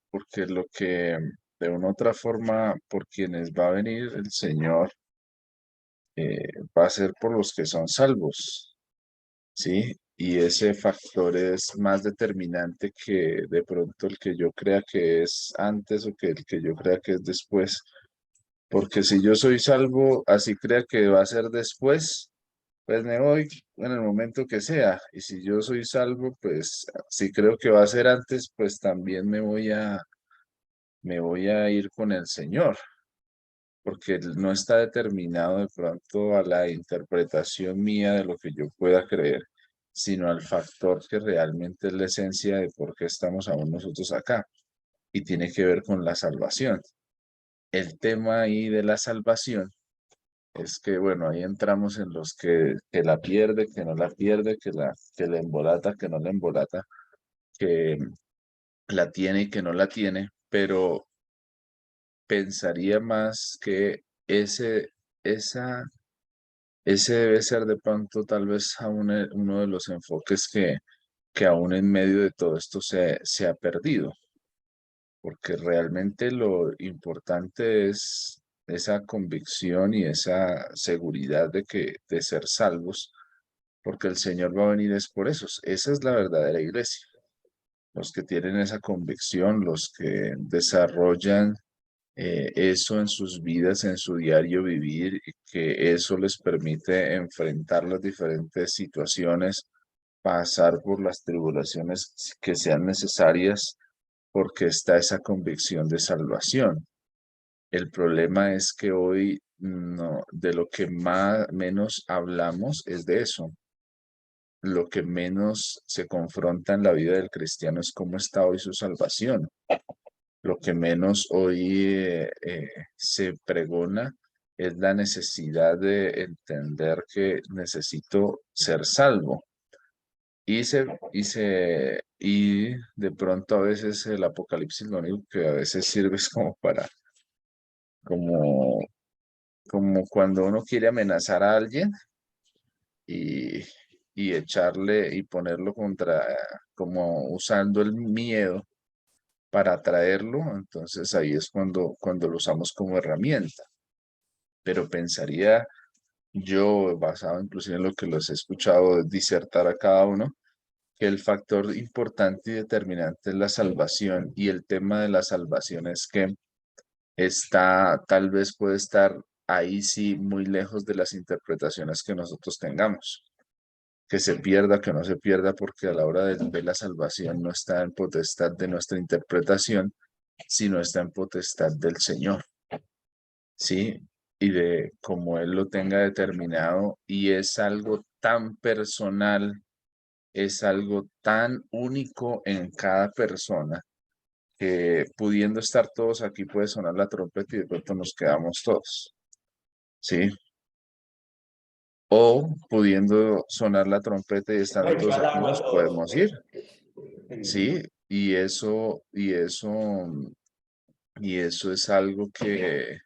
que de una u otra forma, por quienes va a venir el Señor, va a ser por los que son salvos, ¿sí? Y ese factor es más determinante que de pronto el que yo crea que es antes o que el que yo crea que es después. Porque si yo soy salvo, así crea que va a ser después, pues me voy en el momento que sea. Y si yo soy salvo, pues si creo que va a ser antes, pues también me voy a ir con el Señor, porque no está determinado de pronto a la interpretación mía de lo que yo pueda creer, sino al factor que realmente es la esencia de por qué estamos aún nosotros acá, y tiene que ver con la salvación. El tema ahí de la salvación es que, bueno, ahí entramos en los que la pierde, que no la pierde, que la embolata, que no la embolata, que la tiene y que no la tiene, pero pensaría más que ese debe ser de pronto tal vez aún uno de los enfoques que aún en medio de todo esto se ha perdido, porque realmente lo importante es esa convicción y esa seguridad de ser salvos, porque el Señor va a venir es por esos. Esa es la verdadera iglesia. Los que tienen esa convicción, los que desarrollan eso en sus vidas, en su diario vivir, y que eso les permite enfrentar las diferentes situaciones, pasar por las tribulaciones que sean necesarias, porque está esa convicción de salvación. El problema es que hoy no, de lo que menos hablamos es de eso. Lo que menos se confronta en la vida del cristiano es cómo está hoy su salvación. Lo que menos hoy se pregona es la necesidad de entender que necesito ser salvo. Y de pronto a veces el Apocalipsis lo único que a veces sirve es como para, como, como cuando uno quiere amenazar a alguien y, y echarle y ponerlo contra, como usando el miedo para atraerlo, entonces ahí es cuando lo usamos como herramienta. Pero pensaría yo, basado inclusive en lo que los he escuchado disertar a cada uno, que el factor importante y determinante es la salvación, y el tema de la salvación es que tal vez puede estar ahí sí muy lejos de las interpretaciones que nosotros tengamos. Que se pierda, que no se pierda, porque a la hora de ver la salvación no está en potestad de nuestra interpretación, sino está en potestad del Señor, ¿sí? Y de cómo Él lo tenga determinado, y es algo tan personal, es algo tan único en cada persona, que pudiendo estar todos aquí puede sonar la trompeta y de pronto nos quedamos todos, ¿sí? O pudiendo sonar la trompeta y estando todos aquí nos podemos ir, ¿sí? Y eso es algo que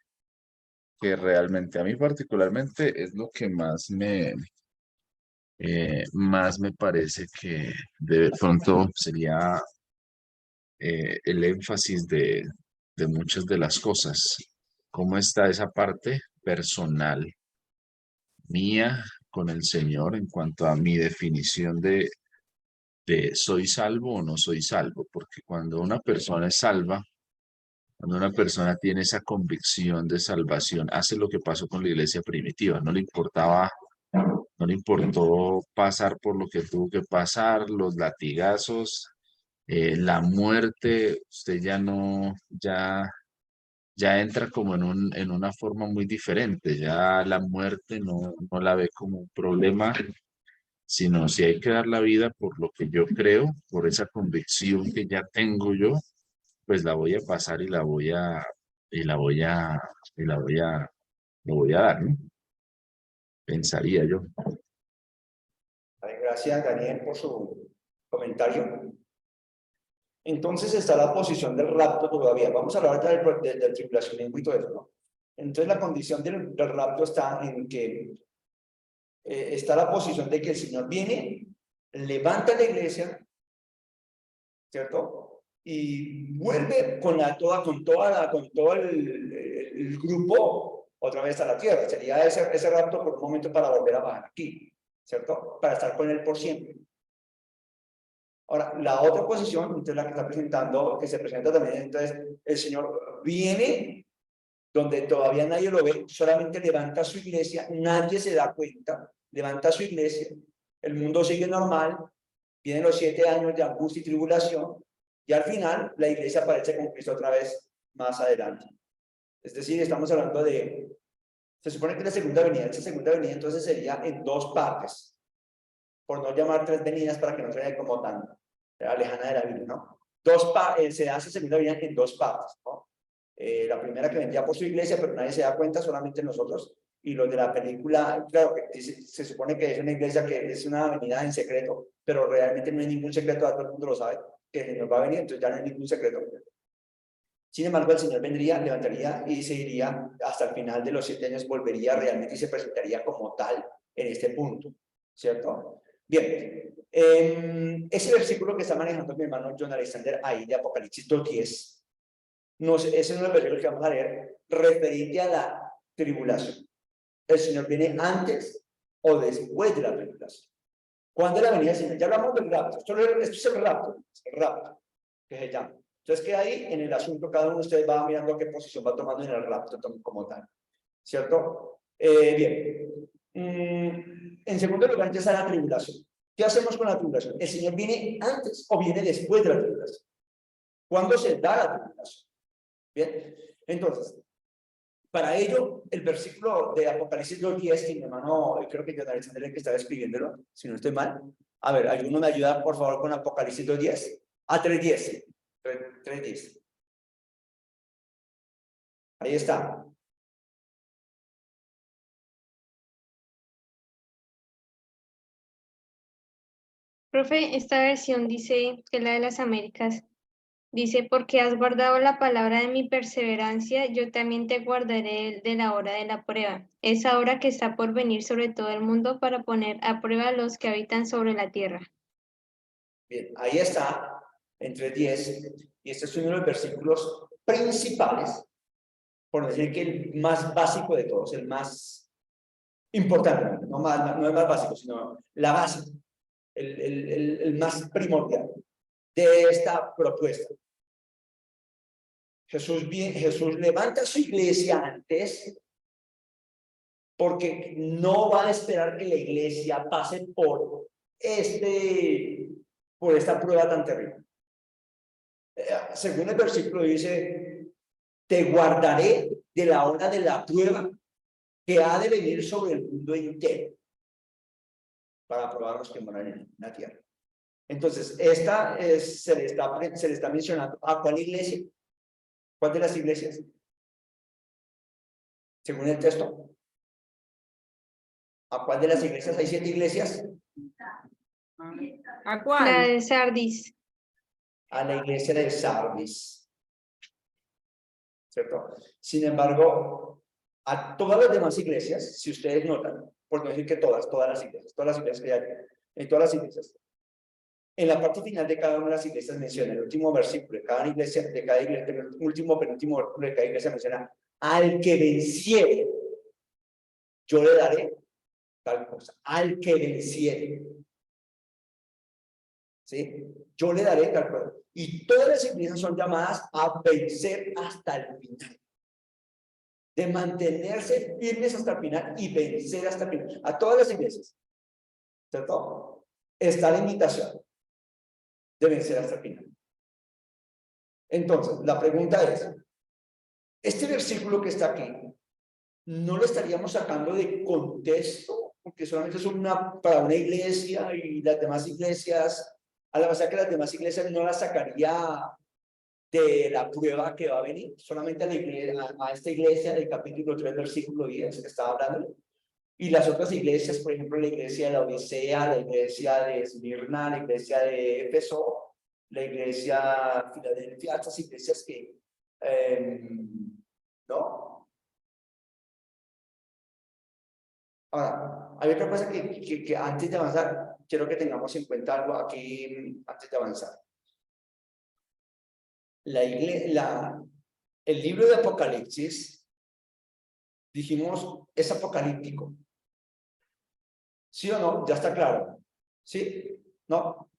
realmente a mí particularmente es lo que más me parece que de pronto sería el énfasis de muchas de las cosas. ¿Cómo está esa parte personal mía con el Señor en cuanto a mi definición de soy salvo o no soy salvo? Porque cuando una persona es salva, cuando una persona tiene esa convicción de salvación, hace lo que pasó con la iglesia primitiva. No le importó pasar por lo que tuvo que pasar, los latigazos, la muerte. Usted ya entra como en una forma muy diferente. Ya la muerte no la ve como un problema, sino si hay que dar la vida por lo que yo creo, por esa convicción que ya tengo yo, pues la voy a pasar y la voy a, y la voy a, lo voy a dar, ¿no? Pensaría yo. Vale, gracias, Daniel, por su comentario. Entonces está la posición del rapto todavía. Vamos a hablar del tribulacionismo y todo eso, ¿no? Entonces la condición del rapto está en que está la posición de que el Señor viene, levanta la iglesia, ¿cierto? Y vuelve con todo el grupo otra vez a la tierra. Sería ese rapto por un momento para volver a bajar aquí, ¿cierto? Para estar con él por siempre. Ahora, la otra posición, entonces la que está presentando, que se presenta también, entonces el Señor viene donde todavía nadie lo ve, solamente levanta su iglesia, nadie se da cuenta, levanta su iglesia, el mundo sigue normal, vienen los 7 años de angustia y tribulación, y al final la iglesia aparece con Cristo otra vez más adelante. Es decir, estamos hablando se supone que la segunda venida, esa segunda venida entonces sería en 2 partes, por no llamar 3 venidas para que no se vea como tan lejana de la Biblia, ¿no? Se hace segunda venida en 2 partes, ¿no? La primera que vendría por su iglesia, pero nadie se da cuenta, solamente nosotros. Y los de la película, claro, se supone que es una iglesia que es una venida en secreto, pero realmente no hay ningún secreto, todo el mundo lo sabe, que el Señor va a venir, entonces ya no hay ningún secreto. Sin embargo, el Señor vendría, levantaría y se iría hasta el final de los 7 años, volvería realmente y se presentaría como tal en este punto, ¿cierto? Bien, ese versículo que está manejando mi hermano John Alexander ahí de Apocalipsis 2:10, ese es uno de los versículos que vamos a leer referente a la tribulación. ¿El Señor viene antes o después de la tribulación? ¿Cuándo es la venida del Señor? Ya hablamos del rapto. Esto es el rapto que se llama. Entonces, que ahí en el asunto cada uno de ustedes va mirando qué posición va tomando en el rapto como tal. ¿Cierto? Bien. En segundo lugar, ya está la tribulación. ¿Qué hacemos con la tribulación? ¿El Señor viene antes o viene después de la tribulación? ¿Cuándo se da la tribulación? Bien. Entonces, para ello, el versículo de Apocalipsis 2:10, que mi hermano, creo que John Alexander que estaba escribiéndolo, si no estoy mal. A ver, ¿alguno me ayuda, por favor, con Apocalipsis 2:10? 3:10. 3:10. Ahí está. Profe, esta versión dice, que es la de las Américas, dice, porque has guardado la palabra de mi perseverancia, yo también te guardaré de la hora de la prueba, esa hora que está por venir sobre todo el mundo para poner a prueba a los que habitan sobre la tierra. Bien, ahí está, en 3:10, y este es uno de los versículos principales, por decir que el más básico de todos, el más importante, no es más básico, sino la base, el más primordial de esta propuesta. Jesús levanta su iglesia antes porque no va a esperar que la iglesia pase por esta prueba tan terrible. Según el versículo dice, te guardaré de la hora de la prueba que ha de venir sobre el mundo entero para probar a los que moran en la tierra. Entonces, se le está mencionando a cuál iglesia. ¿Cuál de las iglesias? Según el texto. ¿A cuál de las iglesias? ¿Hay 7 iglesias? ¿A cuál? La de Sardis. A la iglesia de Sardis. ¿Cierto? Sin embargo, a todas las demás iglesias, si ustedes notan, por no decir que todas las iglesias que hay, en todas las iglesias, en la parte final de cada una de las iglesias menciona el último versículo de cada iglesia, el último penúltimo versículo de cada iglesia menciona, al que venciere, yo le daré tal cosa, al que venciere. ¿Sí? Yo le daré tal cosa. Y todas las iglesias son llamadas a vencer hasta el final. De mantenerse firmes hasta el final y vencer hasta el final. A todas las iglesias. ¿Cierto? Está la invitación de vencer hasta el final. Entonces, la pregunta es, este versículo que está aquí, ¿no lo estaríamos sacando de contexto? Porque solamente es para una iglesia y las demás iglesias, a la base que las demás iglesias no las sacaría de la prueba que va a venir, solamente a esta iglesia del capítulo 3, versículo 10 que estaba hablando. Y las otras iglesias, por ejemplo, la iglesia de la Odisea, la iglesia de Esmirna, la iglesia de Éfeso, la iglesia de Filadelfia, estas iglesias que, ¿no? Ahora, hay otra cosa que antes de avanzar, quiero que tengamos en cuenta algo aquí antes de avanzar. El libro de Apocalipsis, dijimos, es apocalíptico. ¿Sí o no? Ya está claro. ¿Sí? ¿No?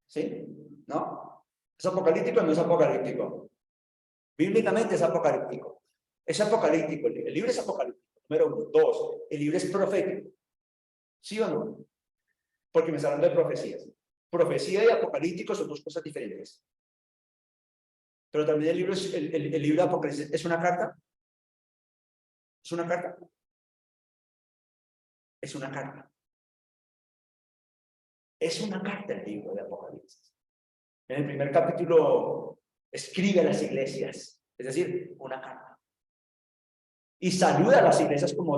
¿Sí? ¿No? ¿Es apocalíptico o no es apocalíptico? Bíblicamente es apocalíptico. Es apocalíptico. El libro es apocalíptico. Número 1. 2. El libro es profético. ¿Sí o no? Porque me está hablando de profecías. Profecía y apocalíptico son dos cosas diferentes. Pero también el libro de Apocalipsis es una carta. ¿Es una carta? Es una carta. Es una carta el libro de Apocalipsis. En el primer capítulo escribe a las iglesias, es decir, una carta. Y saluda a las iglesias como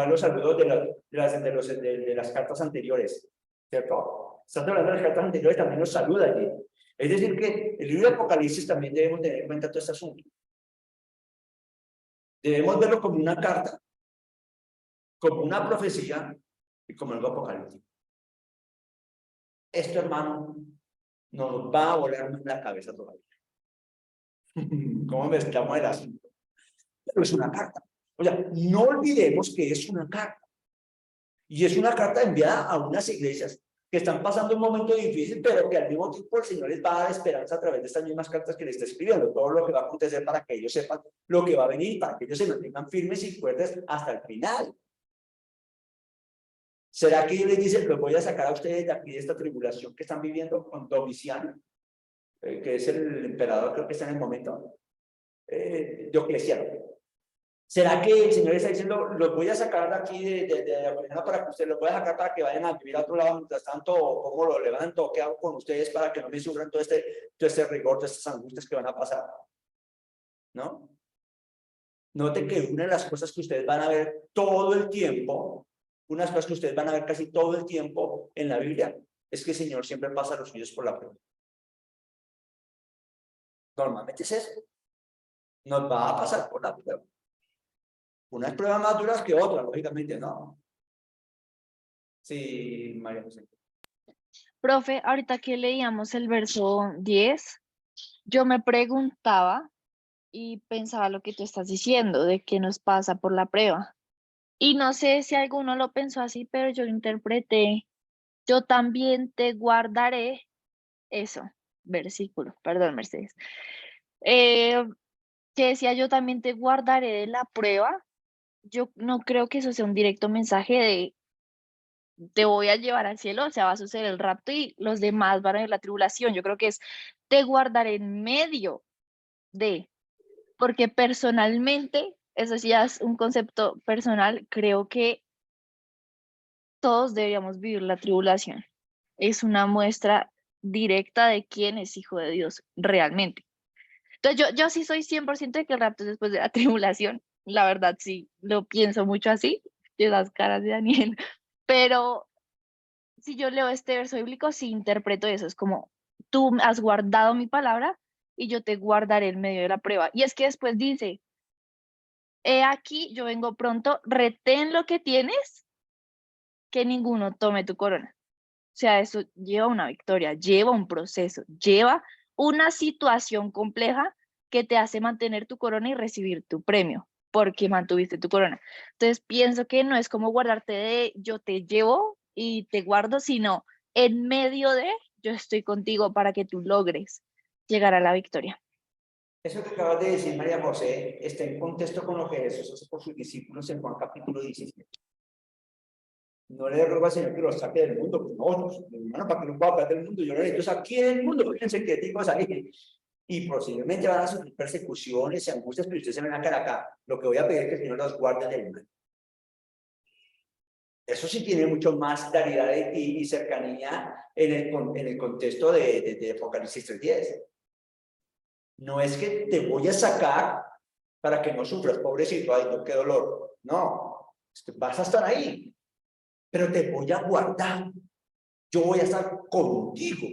los saludos de las cartas anteriores, ¿cierto? Estás hablando de las cartas anteriores, también los saluda allí. Es decir, que el libro de Apocalipsis también debemos tener en cuenta todo este asunto. Debemos verlo como una carta, como una profecía y como algo apocalíptico. Esto, hermano, nos va a volar en la cabeza todavía. ¿Cómo mezclamos el asunto? Pero es una carta. O sea, no olvidemos que es una carta. Y es una carta enviada a unas iglesias que están pasando un momento difícil, pero que al mismo tiempo el Señor les va a dar esperanza a través de estas mismas cartas que les está escribiendo, todo lo que va a acontecer para que ellos sepan lo que va a venir, para que ellos se mantengan firmes y fuertes hasta el final. ¿Será que les dice, los voy a sacar a ustedes de aquí, de esta tribulación que están viviendo con Domiciano, que es el emperador, creo que está en el momento, Diocleciano? ¿Será que el Señor está diciendo, los voy a sacar de aquí de la primera para que ustedes los voy a sacar para que vayan a vivir a otro lado mientras tanto, o cómo lo levanto, o qué hago con ustedes para que no me sufran todo este rigor, todas estas angustias que van a pasar? ¿No? Note que una de las cosas que ustedes van a ver todo el tiempo, unas cosas que ustedes van a ver casi todo el tiempo en la Biblia, es que el Señor siempre pasa a los suyos por la prueba. Normalmente es eso. Nos va a pasar por la prueba. Unas pruebas más duras que otras, lógicamente, ¿no? Sí, María José. Profe, ahorita que leíamos el verso 10, yo me preguntaba y pensaba lo que tú estás diciendo, de que nos pasa por la prueba. Y no sé si alguno lo pensó así, pero yo lo interpreté. Yo también te guardaré, eso, versículo, perdón, Mercedes. Que decía yo también te guardaré de la prueba. Yo no creo que eso sea un directo mensaje de te voy a llevar al cielo, o sea, va a suceder el rapto y los demás van a ver la tribulación. Yo creo que es te guardaré en medio de, porque personalmente, eso sí ya es un concepto personal, creo que todos deberíamos vivir la tribulación. Es una muestra directa de quién es hijo de Dios realmente. Entonces yo sí soy 100% de que el rapto es después de la tribulación. La verdad sí, lo pienso mucho así, de las caras de Daniel. Pero si yo leo este verso bíblico, sí interpreto eso. Es como, tú has guardado mi palabra y yo te guardaré en medio de la prueba. Y es que después dice, he aquí, yo vengo pronto, retén lo que tienes, que ninguno tome tu corona. O sea, eso lleva una victoria, lleva un proceso, lleva una situación compleja que te hace mantener tu corona y recibir tu premio, porque mantuviste tu corona. Entonces, pienso que no es como guardarte de yo te llevo y te guardo, sino en medio de yo estoy contigo para que tú logres llegar a la victoria. Eso que acabas de decir, María José, está en contexto con lo que Jesús hace por sus discípulos en Juan capítulo 17. No le ruego al Señor que los saque del mundo, pues no, hermano, para que no pueda sacar del mundo, yo le digo, aquí en el mundo, fíjense que digo ahí, y posiblemente van a sufrir persecuciones y angustias, pero ustedes se ven acá. Lo que voy a pedir es que el Señor los guarde del mal. Eso sí tiene mucho más claridad y cercanía en el contexto de Apocalipsis 3:10. No es que te voy a sacar para que no sufras, pobrecito, ay, no, qué dolor. No, es que vas a estar ahí, pero te voy a guardar. Yo voy a estar contigo.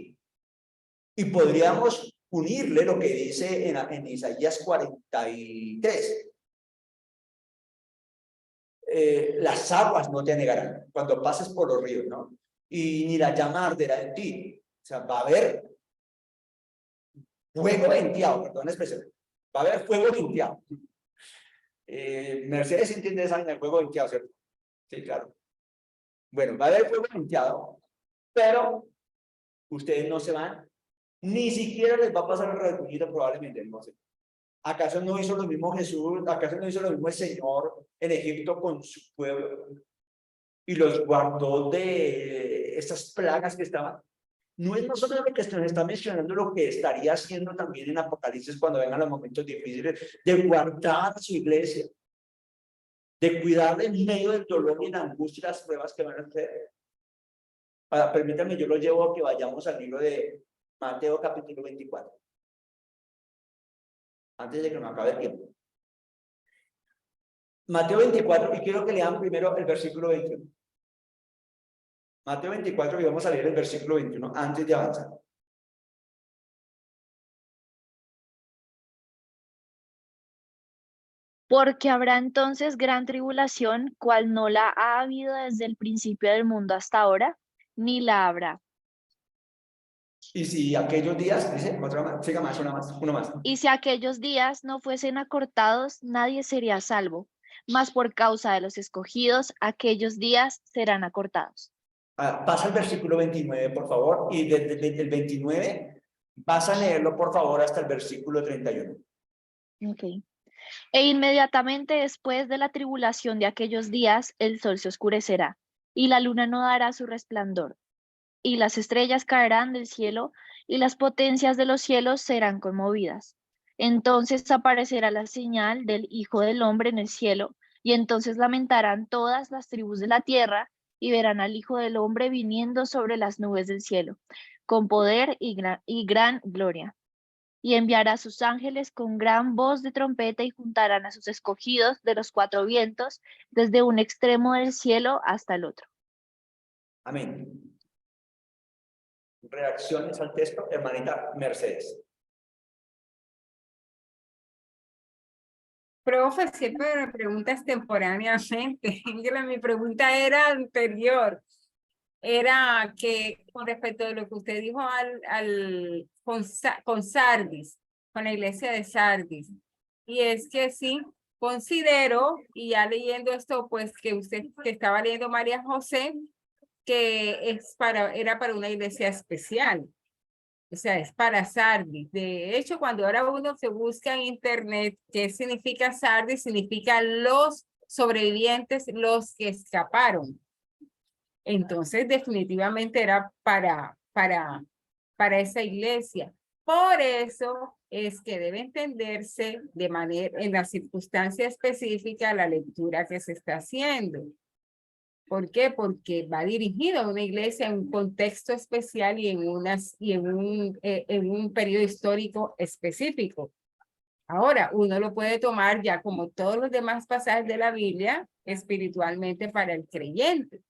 Y podríamos unirle lo que dice en Isaías 43. Las aguas no te anegarán cuando pases por los ríos, ¿no? Y ni la llama arderá en ti. O sea, va a haber fuego venteado, perdón la expresión. Va a haber fuego venteado. Mercedes entiende esa en el fuego venteado, ¿cierto? Sí, claro. Bueno, va a haber fuego venteado, pero ustedes no se van, ni siquiera les va a pasar el rasguñito probablemente, no sé. ¿Acaso no hizo lo mismo Jesús? ¿Acaso no hizo lo mismo el Señor en Egipto con su pueblo? Y los guardó de estas plagas que estaban. No es nosotros lo que nos está mencionando lo que estaría haciendo también en Apocalipsis cuando vengan los momentos difíciles, de guardar a su iglesia, de cuidarla en medio del dolor y la angustia y las pruebas que van a hacer. Permítanme, yo lo llevo a que vayamos al libro de Mateo capítulo 24. Antes de que me acabe el tiempo. Mateo 24, y quiero que lean primero el versículo 21. Mateo 24, y vamos a leer el versículo 21 antes de avanzar. Porque habrá entonces gran tribulación, cual no la ha habido desde el principio del mundo hasta ahora, ni la habrá. Y si aquellos días, dice, otra más, siga más, uno más. Y si aquellos días no fuesen acortados, nadie sería salvo. mas por causa de los escogidos, aquellos días serán acortados. Pasa al versículo 29, por favor, y desde el 29 vas a leerlo, por favor, hasta el versículo 31. Ok. E inmediatamente después de la tribulación de aquellos días, el sol se oscurecerá, y la luna no dará su resplandor, y las estrellas caerán del cielo, y las potencias de los cielos serán conmovidas. Entonces aparecerá la señal del Hijo del Hombre en el cielo, y entonces lamentarán todas las tribus de la tierra, y verán al Hijo del Hombre viniendo sobre las nubes del cielo, con poder y gran gloria. Y enviará a sus ángeles con gran voz de trompeta y juntarán a sus escogidos de los cuatro vientos, desde un extremo del cielo hasta el otro. Amén. Reacciones al texto, hermanita Mercedes. Profe, siempre me preguntas temporáneamente. Mi pregunta era anterior. Era que con respecto a lo que usted dijo con Sardis, con la iglesia de Sardis. Y es que sí, considero, y ya leyendo esto, pues que usted que estaba leyendo María José, que era para una iglesia especial. O sea, es para Sardis. De hecho, cuando ahora uno se busca en internet qué significa Sardis, significa los sobrevivientes, los que escaparon. Entonces, definitivamente era para esa iglesia. Por eso es que debe entenderse de manera, en la circunstancia específica, la lectura que se está haciendo. ¿Por qué? Porque va dirigido a una iglesia en un contexto especial y en un periodo histórico específico. Ahora, uno lo puede tomar ya como todos los demás pasajes de la Biblia espiritualmente para el creyente.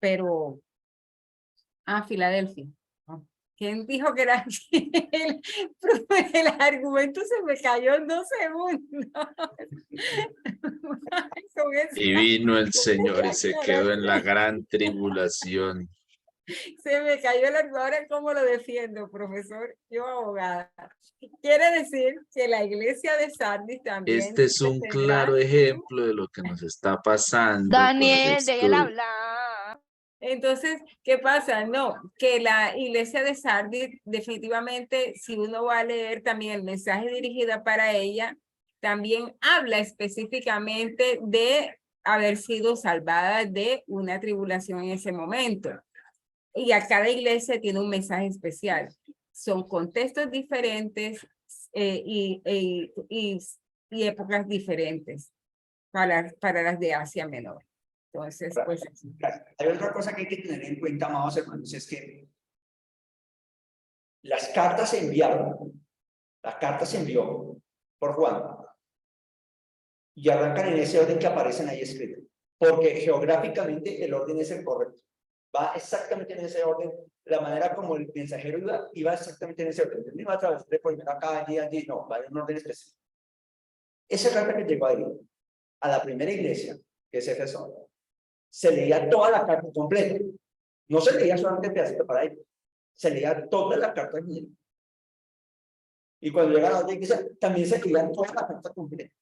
Pero, Filadelfia. ¿Quién dijo que era el argumento se me cayó en 2 segundos? Y vino el Señor y se quedó en la gran tribulación. Se me cayó el argumento. Ahora, ¿cómo lo defiendo, profesor? Yo, abogada. Quiere decir que la iglesia de Sardis también Este es un claro ejemplo de lo que nos está pasando con el Daniel, déjala estudio. hablar. Entonces, ¿qué pasa? No, que la iglesia de Sardis, definitivamente, si uno va a leer también el mensaje dirigido para ella, también habla específicamente de haber sido salvada de una tribulación en ese momento. Y a cada iglesia tiene un mensaje especial. Son contextos diferentes y épocas diferentes para las de Asia Menor. Entonces, pues... Hay otra cosa que hay que tener en cuenta, amados hermanos, es que las cartas se enviaron, las cartas se envió por Juan y arrancan en ese orden que aparecen ahí escritos, porque geográficamente el orden es el correcto. Va exactamente en ese orden, la manera como el mensajero iba exactamente en ese orden. No iba a través de por acá, allí, no, va en un orden específico. Esa carta que llegó ahí, a la primera iglesia, que es Éfeso, se leía toda la carta completa. No se leía solamente el pedacito para ellos, se leía toda la carta en y cuando llegan a la otra iglesia, también se leía toda la carta completa.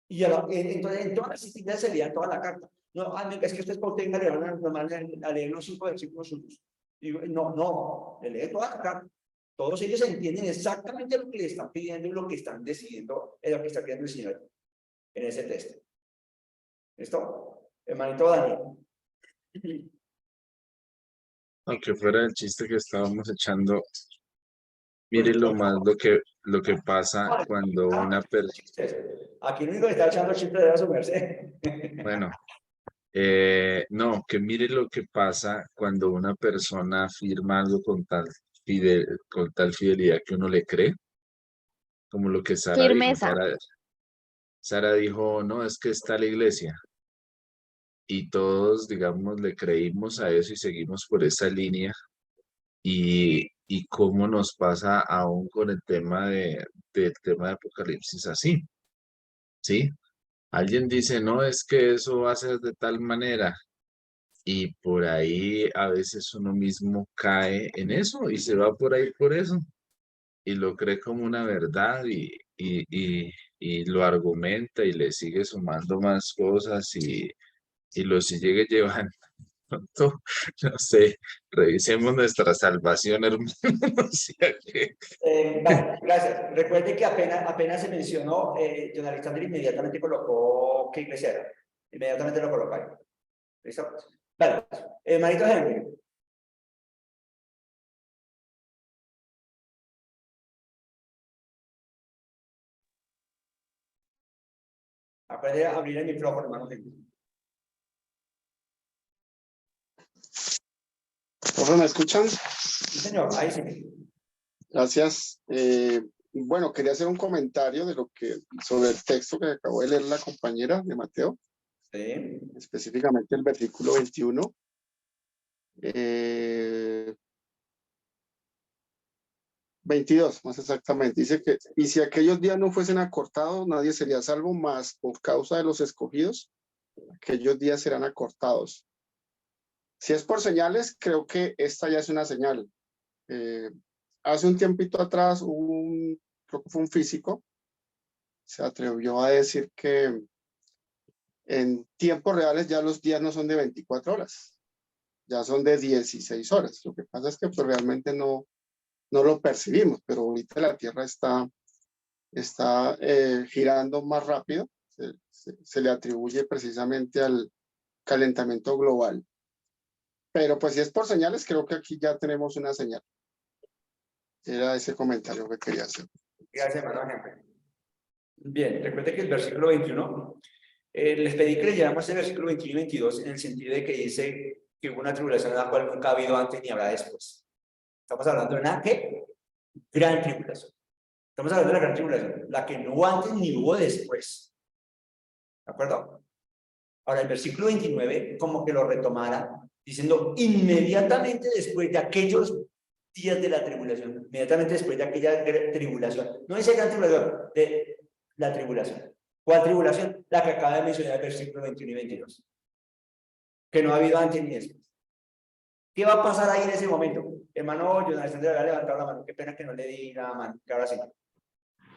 Y entonces en todas las iglesias se leía toda la carta. No, es que ustedes tengan a leer los 5 versículos juntos. Digo, no, le lee toda la carta. Todos ellos entienden exactamente lo que le están pidiendo y lo que están decidiendo, es lo que está pidiendo el Señor en ese texto. ¿Listo? Hermanito Daniel. Aunque fuera el chiste que estábamos echando, mire lo más lo que pasa cuando una persona... Aquí lo único que está echando chiste de su merced. Bueno, no, que mire lo que pasa cuando una persona afirma algo con tal fidelidad que uno le cree, como lo que Sara dijo. Firmeza. Sara dijo, no, es que está la iglesia. Y todos, digamos, le creímos a eso y seguimos por esa línea. Y cómo nos pasa aún con el tema del tema de Apocalipsis así, ¿sí? Alguien dice, no, es que eso va a ser de tal manera. Y por ahí a veces uno mismo cae en eso y se va por ahí por eso. y lo cree como una verdad y lo argumenta y le sigue sumando más cosas y lo sigue llevando. Pronto, no sé, revisemos nuestra salvación, hermano. No sea que- Vale, gracias. Recuerde que apenas se mencionó, John Alexander inmediatamente colocó qué iglesia era. Inmediatamente lo colocó ahí. ¿Listo? Vale. Marito Henry. Puede abrir el micrófono, hermano Henry. ¿Profe, me escuchan? Sí, señor, ahí sí. Gracias. Bueno, quería hacer un comentario sobre el texto que acabó de leer la compañera de Mateo, Sí. específicamente el versículo 21. 22, más exactamente. Dice que, y si aquellos días no fuesen acortados, nadie sería salvo, más por causa de los escogidos, aquellos días serán acortados. Si es por señales, creo que esta ya es una señal. Hace un tiempito atrás, creo que fue un físico, se atrevió a decir que en tiempos reales ya los días no son de 24 horas, ya son de 16 horas. Lo que pasa es que pues, realmente no lo percibimos, pero ahorita la Tierra está girando más rápido. Se le atribuye precisamente al calentamiento global. Pero pues si es por señales, creo que aquí ya tenemos una señal. Era ese comentario que quería hacer. Gracias, hermano Henry. Bien, recuerde que el versículo 21, les pedí que leyéramos el versículo 21 y 22 en el sentido de que dice que hubo una tribulación en la cual nunca ha habido antes ni habrá después. Estamos hablando de una ¿qué? Gran tribulación. Estamos hablando de la gran tribulación, la que no hubo antes ni hubo después. ¿De acuerdo? Ahora, el versículo 29 como que lo retomara, diciendo inmediatamente después de aquellos días de la tribulación, inmediatamente después de aquella tribulación, no dice gran tribulación, de la tribulación. ¿Cuál tribulación? La que acaba de mencionar el versículo 21 y 22. Que no ha habido antes ni después. ¿Qué va a pasar ahí en ese momento? Hermano Jonathan de había levantado la mano, qué pena que no le di la mano, que ahora sí.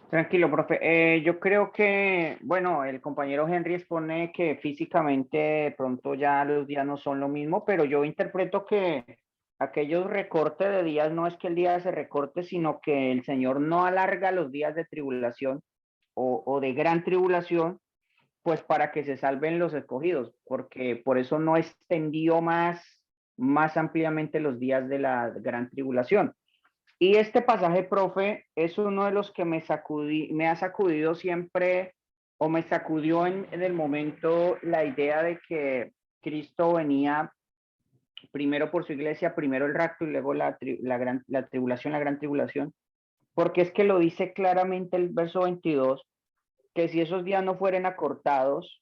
Tranquilo, profe. Yo creo que, bueno, el compañero Henry expone que físicamente de pronto ya los días no son lo mismo, pero yo interpreto que aquellos recortes de días no es que el día se recorte, sino que el Señor no alarga los días de tribulación o de gran tribulación, pues para que se salven los escogidos, porque por eso no extendió más ampliamente los días de la gran tribulación. Y este pasaje, profe, es uno de los que me ha sacudido siempre, o me sacudió en el momento la idea de que Cristo venía primero por su iglesia, primero el rapto y luego la tribulación, la gran tribulación, porque es que lo dice claramente el verso 22, que si esos días no fueran acortados,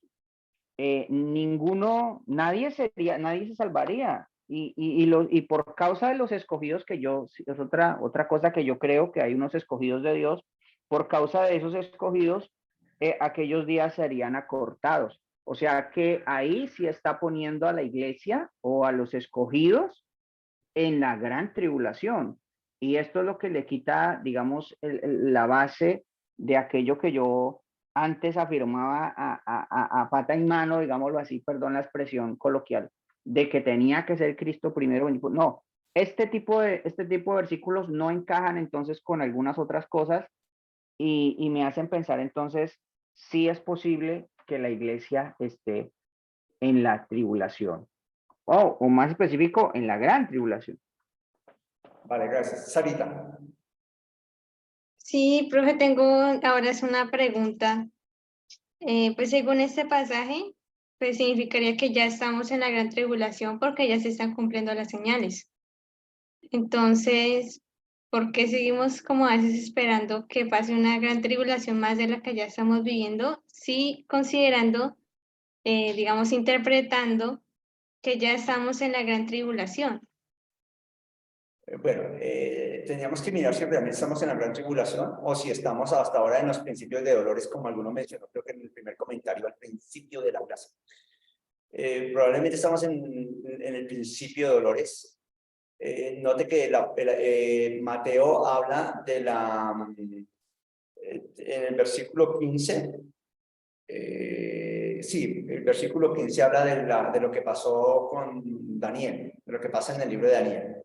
nadie se salvaría. Y por causa de los escogidos que es otra cosa que yo creo que hay unos escogidos de Dios, por causa de esos escogidos, aquellos días serían acortados. O sea que ahí sí está poniendo a la iglesia o a los escogidos en la gran tribulación. Y esto es lo que le quita, digamos, la base de aquello que yo antes afirmaba a pata en mano, digámoslo así, perdón la expresión coloquial, de que tenía que ser Cristo primero. No, este tipo de versículos no encajan entonces con algunas otras cosas y me hacen pensar entonces si es posible que la iglesia esté en la tribulación o más específico en la gran tribulación. Vale, gracias. Sarita. Sí, profe, tengo ahora es una pregunta. Pues según este pasaje, pues significaría que ya estamos en la gran tribulación porque ya se están cumpliendo las señales. Entonces, ¿por qué seguimos como a veces esperando que pase una gran tribulación más de la que ya estamos viviendo? Sí, considerando, digamos, interpretando que ya estamos en la gran tribulación. Bueno, teníamos que mirar si realmente estamos en la gran tribulación o si estamos hasta ahora en los principios de dolores, como alguno mencionó, creo que en el primer comentario, al principio de la clase. Probablemente estamos en el principio de dolores. Note que Mateo habla de en el versículo 15, sí, el versículo 15 habla de lo que pasó con Daniel, de lo que pasa en el libro de Daniel,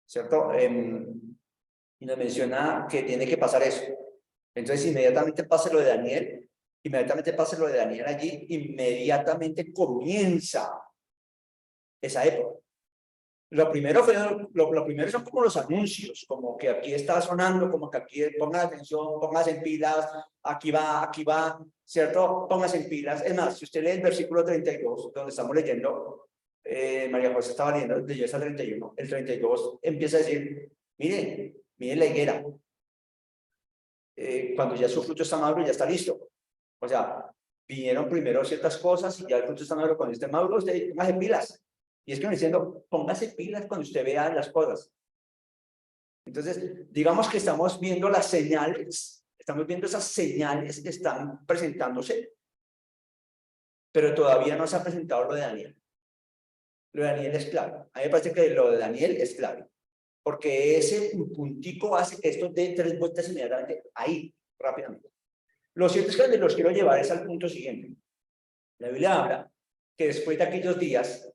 ¿cierto? Y nos menciona que tiene que pasar eso. Entonces, inmediatamente pasa lo de Daniel, allí, inmediatamente comienza esa época. Lo primero son como los anuncios, como que aquí está sonando, como que aquí pongan atención, póngase en pilas, aquí va, ¿cierto? Póngase en pilas. Es más, si usted lee el versículo 32, donde estamos leyendo, María José estaba leyó esa 31, el 32 empieza a decir, miren la higuera, cuando ya su fruto está maduro, ya está listo. O sea, vinieron primero ciertas cosas y ya el fruto está maduro. Cuando esté maduro, usted póngase pilas. Y es que me diciendo, póngase pilas cuando usted vea las cosas. Entonces, digamos que estamos viendo las señales, estamos viendo esas señales que están presentándose, pero todavía no se ha presentado lo de Daniel. Lo de Daniel es clave. A mí me parece que lo de Daniel es clave, porque ese puntico hace que esto dé 3 vueltas inmediatamente ahí, rápidamente. Lo cierto es que los quiero llevar es al punto siguiente. La Biblia habla que después de aquellos días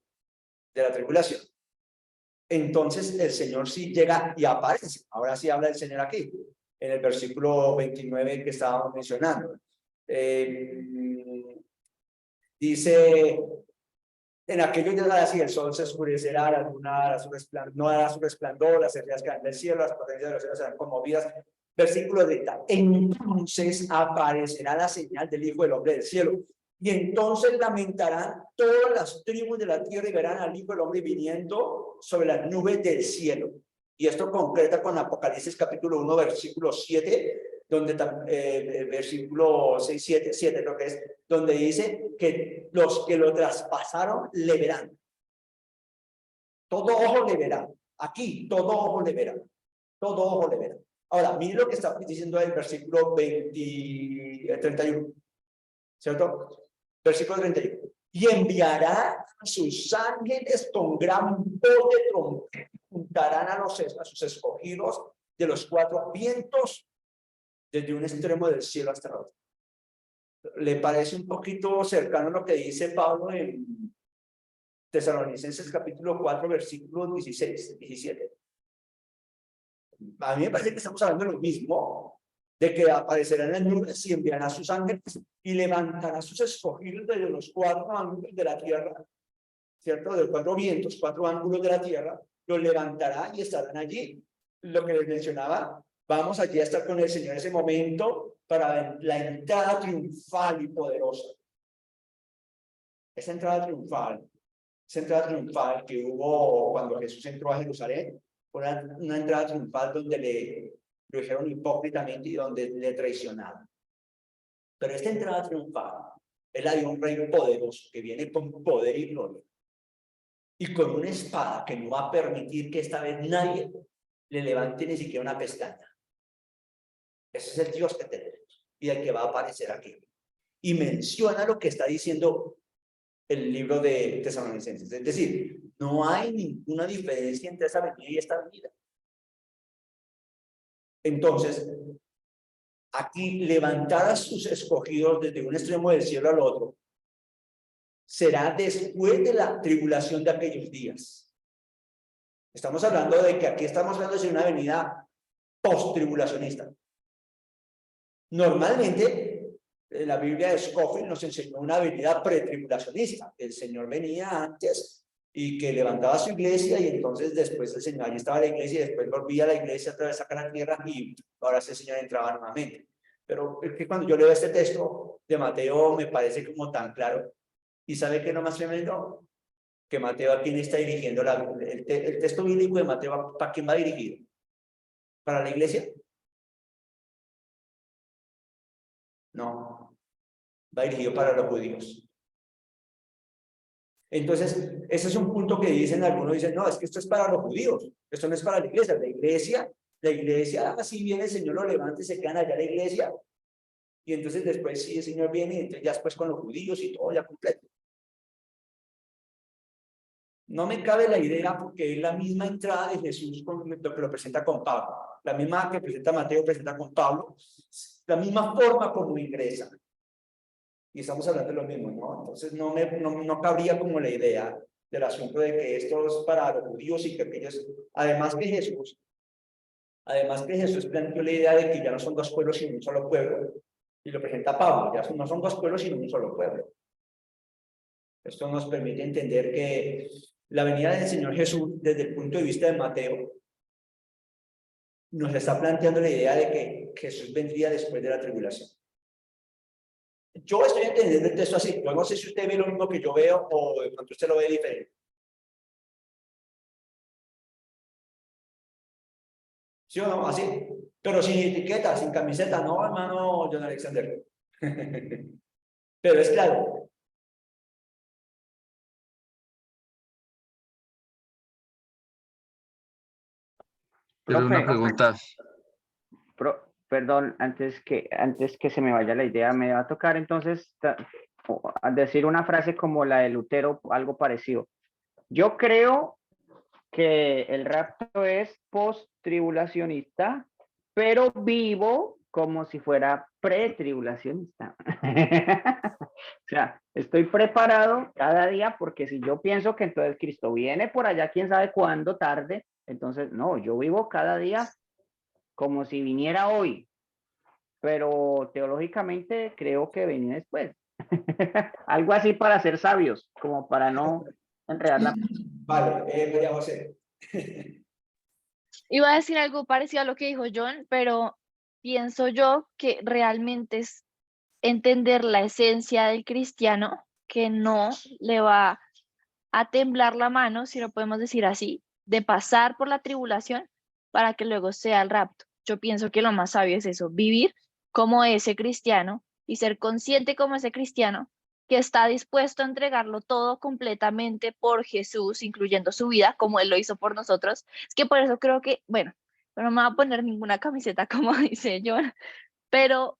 de la tribulación, entonces el Señor sí llega y aparece. Ahora sí habla el Señor aquí, en el versículo 29 que estábamos mencionando. Dice, en aquellos días así el sol se oscurecerá, la luna no hará su resplandor, las estrellas caen del cielo, las potencias de los cielos serán conmovidas. Versículo 30. Entonces aparecerá la señal del Hijo del Hombre del cielo. Y entonces lamentarán todas las tribus de la tierra y verán al Hijo del Hombre viniendo sobre las nubes del cielo. Y esto concreta con Apocalipsis capítulo 1, versículo 7, donde versículo 6, 7 lo que es, donde dice que los que lo traspasaron le verán. Todo ojo le verá. Aquí, todo ojo le verá. Todo ojo le verá. Ahora, mire lo que está diciendo el versículo 31. ¿Cierto? Versículo 31. Y enviará a sus ángeles con gran voz de trompeta, juntarán a sus escogidos de los 4 vientos, desde un extremo del cielo hasta el otro. ¿Le parece un poquito cercano a lo que dice Pablo en Tesalonicenses capítulo 4, versículos 16, 17? A mí me parece que estamos hablando de lo mismo, de que aparecerán en nubes y enviará a sus ángeles y levantará a sus escogidos desde los 4 ángulos de la tierra, ¿cierto? De los 4 vientos, 4 ángulos de la tierra, los levantará y estarán allí. Lo que les mencionaba, vamos allí a estar con el Señor en ese momento para la entrada triunfal y poderosa. Esa entrada triunfal que hubo cuando Jesús entró a Jerusalén, una entrada triunfal donde lo dijeron hipócritamente y donde le traicionaron. Pero esta entrada triunfal es la de un rey poderoso que viene con poder y gloria y con una espada que no va a permitir que esta vez nadie le levante ni siquiera una pestaña. Ese es el Dios que tenemos y el que va a aparecer aquí. Y menciona lo que está diciendo el libro de Tesalonicenses. Es decir, no hay ninguna diferencia entre esa venida y esta venida. Entonces, aquí levantar a sus escogidos desde un extremo del cielo al otro será después de la tribulación de aquellos días. Estamos hablando de que aquí estamos hablando de una venida post-tribulacionista. Normalmente, la Biblia de Scofield nos enseñó una venida pretribulacionista. El Señor venía antes y que levantaba su iglesia y entonces después el Señor, allí estaba la iglesia y después volvía a la iglesia otra vez acá a la tierra y ahora ese Señor entraba nuevamente. Pero es que cuando yo leo este texto de Mateo me parece como tan claro. ¿Y sabe qué es lo más tremendo? Que Mateo a quién está dirigiendo el texto bíblico de Mateo, ¿para quién va dirigido? ¿Para la iglesia? No, va dirigido para los judíos. Entonces, ese es un punto que dicen algunos, dicen, no, es que esto es para los judíos, esto no es para la iglesia, así viene el Señor, lo levanta y se quedan allá la iglesia, y entonces después sí el Señor viene, y entonces ya después con los judíos y todo ya completo. No me cabe la idea porque es la misma entrada de Jesús con lo que lo presenta con Pablo. La misma que presenta Mateo presenta con Pablo. La misma forma como ingresa. Y estamos hablando de lo mismo, ¿no? Entonces no cabría como la idea del asunto de que esto es para los judíos y que aquellos, además que Jesús planteó la idea de que ya no son dos pueblos sino un solo pueblo, y lo presenta Pablo, ya no son dos pueblos sino un solo pueblo. Esto nos permite entender que la venida del Señor Jesús, desde el punto de vista de Mateo, nos está planteando la idea de que Jesús vendría después de la tribulación. Yo estoy entendiendo el texto así. Yo no sé si usted ve lo mismo que yo veo o de pronto usted lo ve diferente. ¿Sí o no? Así. Pero sin etiqueta, sin camiseta. No, hermano John Alexander. Pero es claro. Pero una pregunta. Perdón, antes que se me vaya la idea, me va a tocar entonces decir una frase como la de Lutero, algo parecido. Yo creo que el rapto es post-tribulacionista, pero vivo como si fuera pre-tribulacionista. O sea, estoy preparado cada día porque si yo pienso que entonces Cristo viene por allá, quién sabe cuándo, tarde, entonces no, yo vivo cada día como si viniera hoy, pero teológicamente creo que venía después. Algo así para ser sabios, como para no enredar la... Vale, María José. Iba a decir algo parecido a lo que dijo John, pero pienso yo que realmente es entender la esencia del cristiano, que no le va a temblar la mano, si lo podemos decir así, de pasar por la tribulación para que luego sea el rapto. Yo pienso que lo más sabio es eso, vivir como ese cristiano y ser consciente como ese cristiano que está dispuesto a entregarlo todo completamente por Jesús, incluyendo su vida, como Él lo hizo por nosotros. Es que por eso creo que, bueno, no me voy a poner ninguna camiseta como dice John, pero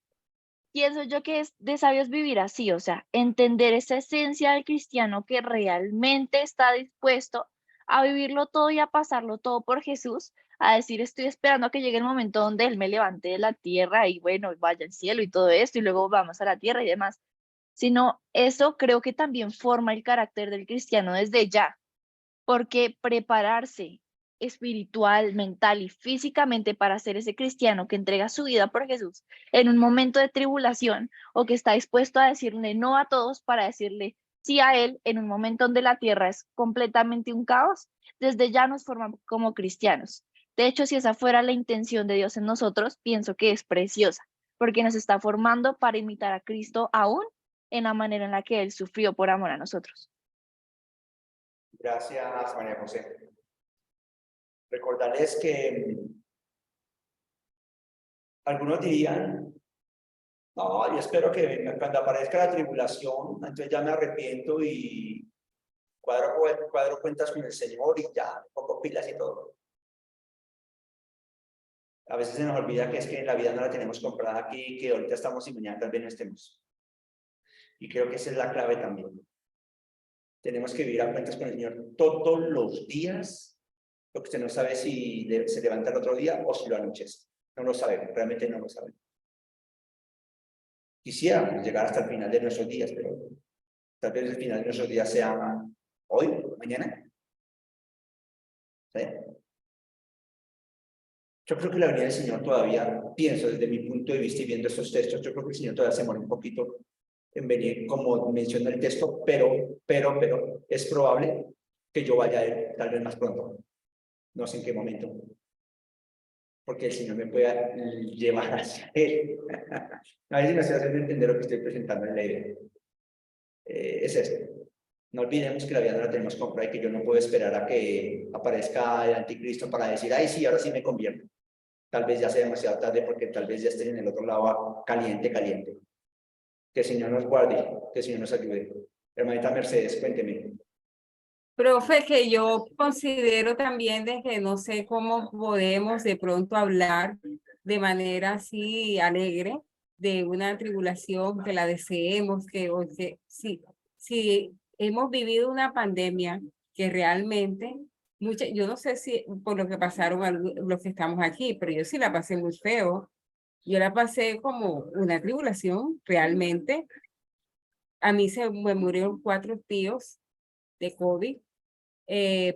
pienso yo que es de sabios vivir así, o sea, entender esa esencia del cristiano que realmente está dispuesto a vivirlo todo y a pasarlo todo por Jesús, a decir, estoy esperando a que llegue el momento donde Él me levante de la tierra y bueno, vaya al cielo y todo esto y luego vamos a la tierra y demás. Sino eso creo que también forma el carácter del cristiano desde ya, porque prepararse espiritual, mental y físicamente para ser ese cristiano que entrega su vida por Jesús en un momento de tribulación o que está dispuesto a decirle no a todos para decirle sí a Él en un momento donde la tierra es completamente un caos, desde ya nos forman como cristianos. De hecho, si esa fuera la intención de Dios en nosotros, pienso que es preciosa, porque nos está formando para imitar a Cristo aún en la manera en la que Él sufrió por amor a nosotros. Gracias, María José. Recordarles que algunos dirían, no, yo espero que cuando aparezca la tribulación, entonces ya me arrepiento y cuadro cuentas con el Señor y ya, pongo pilas y todo. A veces se nos olvida que es que la vida no la tenemos comprada aquí, que ahorita estamos y mañana también estemos. Y creo que esa es la clave también. Tenemos que vivir a cuentas con el Señor todos los días, porque usted no sabe si se levanta el otro día o si lo anochece. No lo sabe, realmente no lo sabe. Quisiéramos llegar hasta el final de nuestros días, pero tal vez el final de nuestros días sea hoy, mañana. ¿Sí? Yo creo que la venida del Señor todavía, pienso desde mi punto de vista y viendo estos textos, yo creo que el Señor todavía se demora un poquito en venir, como menciona el texto, pero es probable que yo vaya a Él tal vez más pronto. No sé en qué momento. Porque el Señor me pueda llevar hacia Él. A ver si me estoy haciendo entender lo que estoy presentando en la idea. Es esto. No olvidemos que la vida no la tenemos comprada y que yo no puedo esperar a que aparezca el anticristo para decir, ay, sí, ahora sí me convierto. Tal vez ya sea demasiado tarde porque tal vez ya esté en el otro lado caliente. Que el Señor nos guarde, que el Señor nos ayude. Hermanita Mercedes, cuénteme. Profe, que yo considero también de que no sé cómo podemos de pronto hablar de manera así alegre de una tribulación que la deseemos, si hemos vivido una pandemia que realmente, yo no sé si por lo que pasaron los que estamos aquí, pero yo sí la pasé muy feo. Yo la pasé como una tribulación, realmente. A mí me murieron 4 tíos de COVID.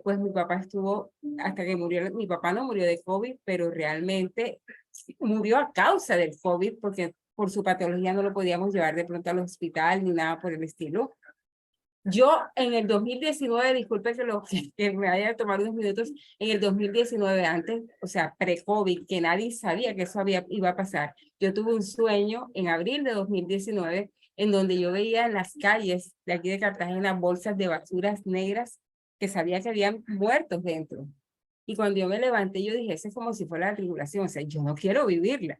Pues mi papá estuvo, hasta que murió, mi papá no murió de COVID, pero realmente murió a causa del COVID, porque por su patología no lo podíamos llevar de pronto al hospital ni nada por el estilo. Yo en el 2019, disculpe que me vaya a tomar unos minutos, en el 2019 antes, o sea, pre-COVID, que nadie sabía que eso iba a pasar. Yo tuve un sueño en abril de 2019 en donde yo veía en las calles de aquí de Cartagena bolsas de basuras negras que sabía que habían muertos dentro. Y cuando yo me levanté, yo dije, eso es como si fuera la tribulación, o sea, yo no quiero vivirla.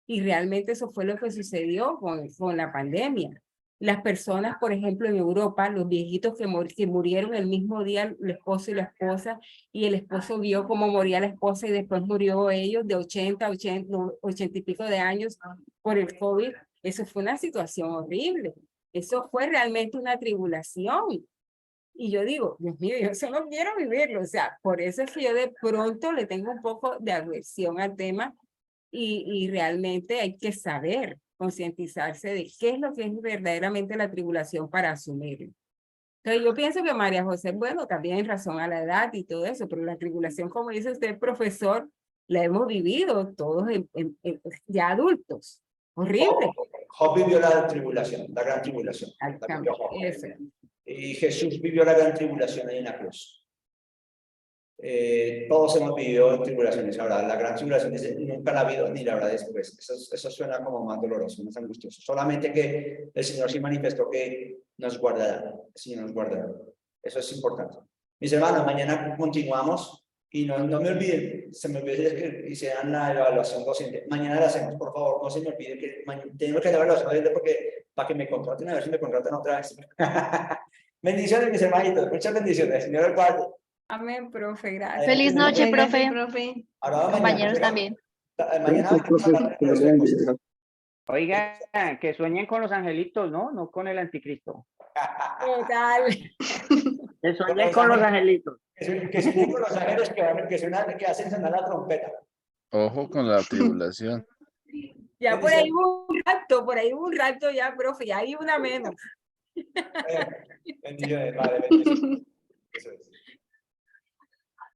Y realmente eso fue lo que sucedió con la pandemia. Las personas, por ejemplo, en Europa, los viejitos que murieron el mismo día, el esposo y la esposa, y el esposo vio cómo moría la esposa y después murió ellos de 80 y pico de años por el COVID. Eso fue una situación horrible. Eso fue realmente una tribulación. Y yo digo, Dios mío, yo solo quiero vivirlo. O sea, por eso es que yo de pronto le tengo un poco de aversión al tema y realmente hay que saber concientizarse de qué es lo que es verdaderamente la tribulación para asumirlo. Entonces yo pienso que María José, bueno, también en razón a la edad y todo eso, pero la tribulación, como dice usted, profesor, la hemos vivido todos ya adultos. Horrible. Job vivió la tribulación, la gran tribulación. Eso. Y Jesús vivió la gran tribulación ahí en la cruz. Todos hemos vivido tribulaciones. Ahora, la gran tribulación nunca la ha habido ni la habrá después. Eso suena como más doloroso, más angustioso. Solamente que el Señor sí manifestó que nos guardará. El Señor nos guardará. Eso es importante. Mis hermanos, mañana continuamos y no me olviden, se me olvide que hicieran la evaluación docente. Mañana la hacemos, por favor. No se me olvide que tengo que hacer la evaluación docente porque para que me contraten, a ver si me contratan otra vez. Bendiciones, mis hermanitos. Muchas bendiciones. Señor el Padre. Amén, profe, gracias. Feliz noche, profe. Compañeros también. Oiga, que sueñen con los angelitos, ¿no? No con el anticristo. Total. Que sueñen con los angelitos. Que sueñen con los ángeles que hacen sonar la trompeta. Ojo con la tribulación. Ya por ahí hubo un rato ya, profe, ya hay una menos. Bendiciones, vale, bendiciones. Eso es.